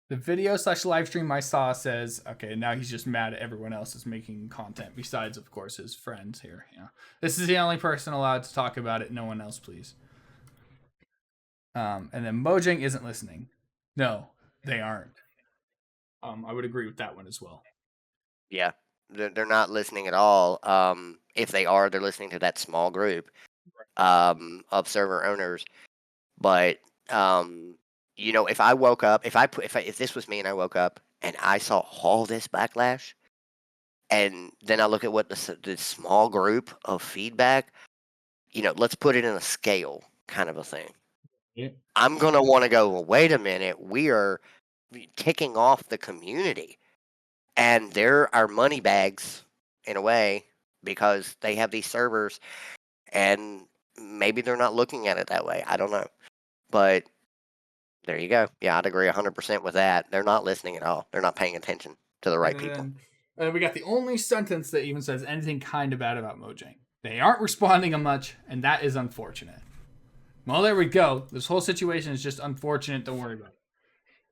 Speaker 1: The video/live stream I saw says, okay, now he's just mad at everyone else that's making content besides, of course, his friends here. Yeah, this is the only person allowed to talk about it. No one else, please. And then Mojang isn't listening. No, they aren't. I would agree with that one as well.
Speaker 2: Yeah, they're not listening at all. If they are, they're listening to that small group of server owners. But if I woke up, if this was me and I woke up and I saw all this backlash, and then I look at what the small group of feedback, let's put it in a scale kind of a thing.
Speaker 1: Yeah.
Speaker 2: I'm gonna want to go. Well, wait a minute, we are kicking off the community, and they're our money bags in a way because they have these servers, and maybe they're not looking at it that way. I don't know, but there you go. Yeah, I'd agree 100% with that. They're not listening at all. They're not paying attention to the right
Speaker 1: And
Speaker 2: people.
Speaker 1: then we got the only sentence that even says anything kind of bad about Mojang. They aren't responding a much, and that is unfortunate. Well, there we go. This whole situation is just unfortunate. Don't worry about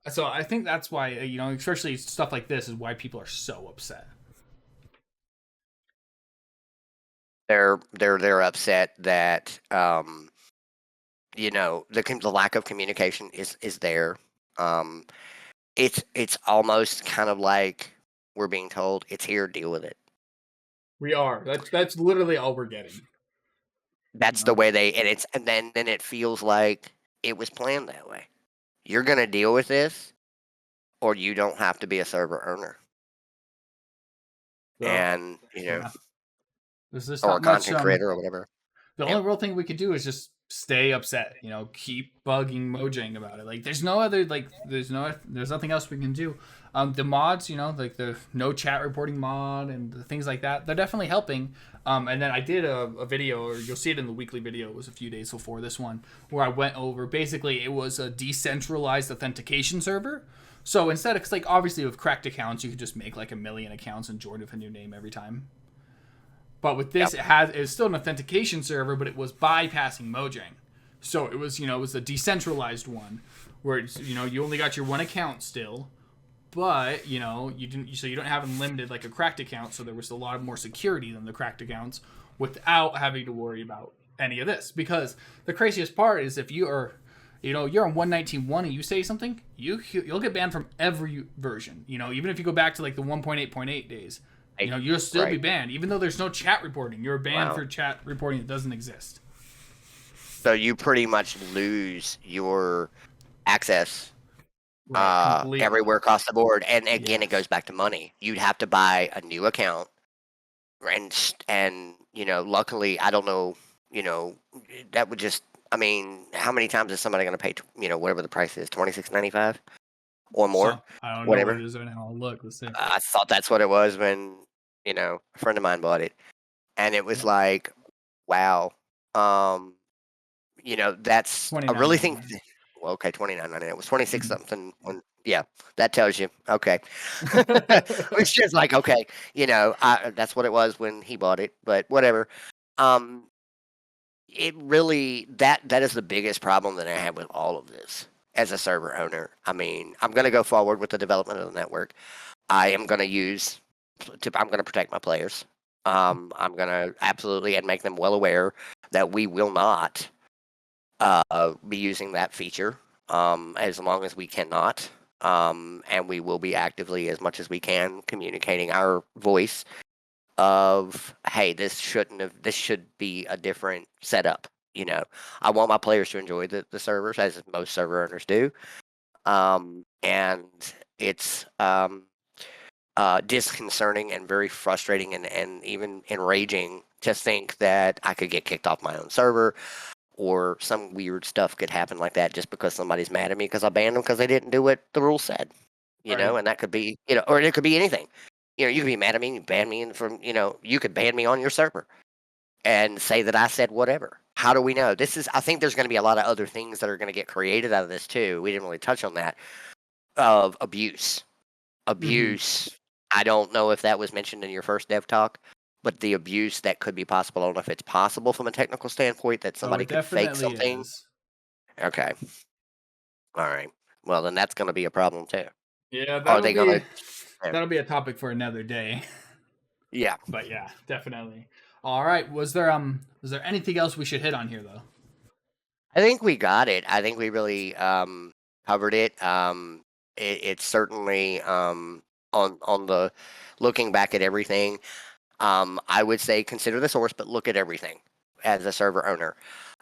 Speaker 1: it. So I think that's why, especially stuff like this is why people are so upset.
Speaker 2: They're upset that the lack of communication is there. Um, it's almost kind of like we're being told it's here, deal with it.
Speaker 1: We are. That's literally all we're getting.
Speaker 2: That's the way and then it feels like it was planned that way. You're gonna deal with this, or you don't have to be a server owner,
Speaker 1: So,
Speaker 2: and
Speaker 1: yeah. There's just
Speaker 2: or a
Speaker 1: not much.
Speaker 2: content creator or whatever.
Speaker 1: The
Speaker 2: Yep.
Speaker 1: only real thing we could do is just stay upset. Keep bugging Mojang about it. Like, there's no other there's nothing else we can do. The mods, like the no chat reporting mod and the things like that, they're definitely helping. And then I did a video, or you'll see it in the weekly video. It was a few days before this one, where I went over. Basically, it was a decentralized authentication server. So instead, because like obviously with cracked accounts, you could just make like a million accounts and join with a new name every time. But with this,
Speaker 2: Yep.
Speaker 1: it's still an authentication server, but it was bypassing Mojang. So it was a decentralized one where it's, you only got your one account still, but you didn't, so you don't have unlimited like a cracked account. So there was a lot more security than the cracked accounts without having to worry about any of this. Because the craziest part is if you are, you're on 119.1 and you say something, you'll get banned from every version. Even if you go back to like the 1.8.8 days. You'll still be banned, even though there's no chat reporting. You're banned for chat reporting that doesn't exist.
Speaker 2: So you pretty much lose your access everywhere across the board. And again, it goes back to money. You'd have to buy a new account, and luckily, I don't know, that would just. I mean, how many times is somebody going to pay? Whatever the price is, $26.95 or more.
Speaker 1: So, I don't know
Speaker 2: whatever.
Speaker 1: what it is right now. I'll look. Let's see.
Speaker 2: I thought that's what it was when a friend of mine bought it, and it was like, wow. That's I really think. Well, okay, $29.99. It was 26 something. Yeah, that tells you. Okay, it's just like okay, that's what it was when he bought it. But whatever. It really that is the biggest problem that I have with all of this as a server owner. I mean, I'm going to go forward with the development of the network. I am going to use I'm going to protect my players. I'm going to absolutely and make them well aware that we will not be using that feature as long as we cannot. And we will be actively, as much as we can, communicating our voice of, hey, this should be a different setup. I want my players to enjoy the servers, as most server owners do. And it's disconcerting and very frustrating and even enraging to think that I could get kicked off my own server, or some weird stuff could happen like that just because somebody's mad at me because I banned them because they didn't do what the rules said.
Speaker 1: Right.
Speaker 2: And that could be, or it could be anything. You could be mad at me, you ban me from, you could ban me on your server and say that I said whatever. How do we know? I think there's going to be a lot of other things that are going to get created out of this too. We didn't really touch on that, of abuse.
Speaker 1: Mm-hmm.
Speaker 2: Abuse. I don't know if that was mentioned in your first dev talk, but the abuse that could be possible. I don't know if it's possible from a technical standpoint that
Speaker 1: Oh,
Speaker 2: somebody
Speaker 1: it
Speaker 2: could fake
Speaker 1: definitely
Speaker 2: something.
Speaker 1: is.
Speaker 2: Okay. All right. Well, then that's going to be a problem too.
Speaker 1: Yeah,
Speaker 2: Are they going to?
Speaker 1: that'll be a topic for another day.
Speaker 2: Yeah.
Speaker 1: But yeah, definitely. All right. Was there anything else we should hit on here though?
Speaker 2: I think we got it. I think we really covered it. It's certainly on the looking back at everything. I would say consider the source, but look at everything as a server owner.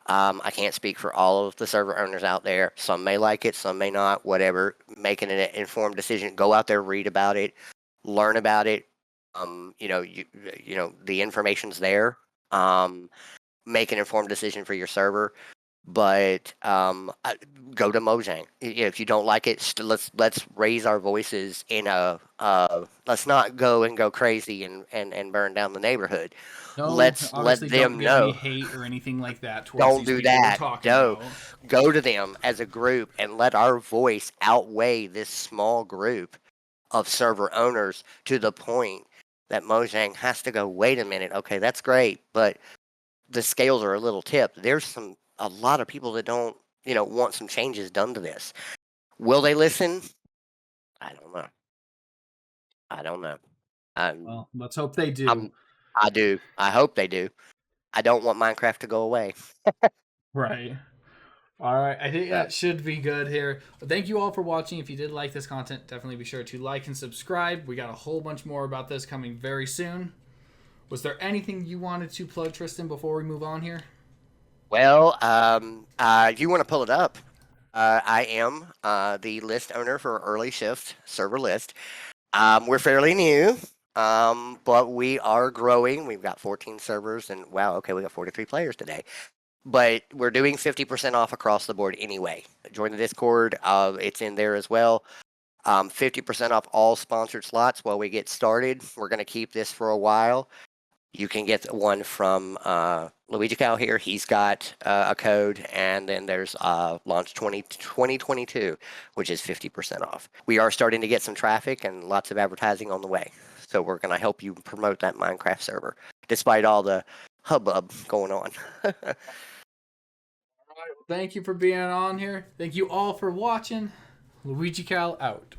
Speaker 2: I can't speak for all of the server owners out there. Some may like it, some may not. Whatever. Making an informed decision. Go out there, read about it, learn about it. The information's there. Make an informed decision for your server. But go to Mojang. If you don't like it, let's raise our voices in a. Let's not go crazy and burn down the neighborhood.
Speaker 1: No,
Speaker 2: Let's let
Speaker 1: obviously don't
Speaker 2: them
Speaker 1: give any
Speaker 2: know.
Speaker 1: hate or anything like that towards
Speaker 2: Don't
Speaker 1: these
Speaker 2: do
Speaker 1: people we're
Speaker 2: that.
Speaker 1: talking
Speaker 2: No,
Speaker 1: about.
Speaker 2: go to them as a group and let our voice outweigh this small group of server owners to the point that Mojang has to go, wait a minute, okay, that's great, but the scales are a little tipped. There's a lot of people that don't, want some changes done to this. Will they listen? I don't know. I don't know. I'm,
Speaker 1: Well, let's hope they do.
Speaker 2: I'm, I do. I hope they do. I don't want Minecraft to go away.
Speaker 1: Right. All right, I think
Speaker 2: So,
Speaker 1: that should be good here. Thank you all for watching. If you did like this content, definitely be sure to like and subscribe. We got a whole bunch more about this coming very soon. Was there anything you wanted to plug, Tristan, before we move on here?
Speaker 2: well, if you want to pull it up, I am the list owner for Early Shift server list. We're fairly new, but we are growing. We've got 14 servers, and wow, okay, we got 43 players today. But we're doing 50% off across the board anyway. Join the Discord. It's in there as well. 50% off all sponsored slots while we get started. We're going to keep this for a while. You can get one from Luigi Cow here. He's got a code, and then there's launch 2022, which is 50% off. We are starting to get some traffic and lots of advertising on the way. So we're going to help you promote that Minecraft server, despite all the hubbub going on.
Speaker 1: Thank you for being on here. Thank you all for watching. Luigi Cal out.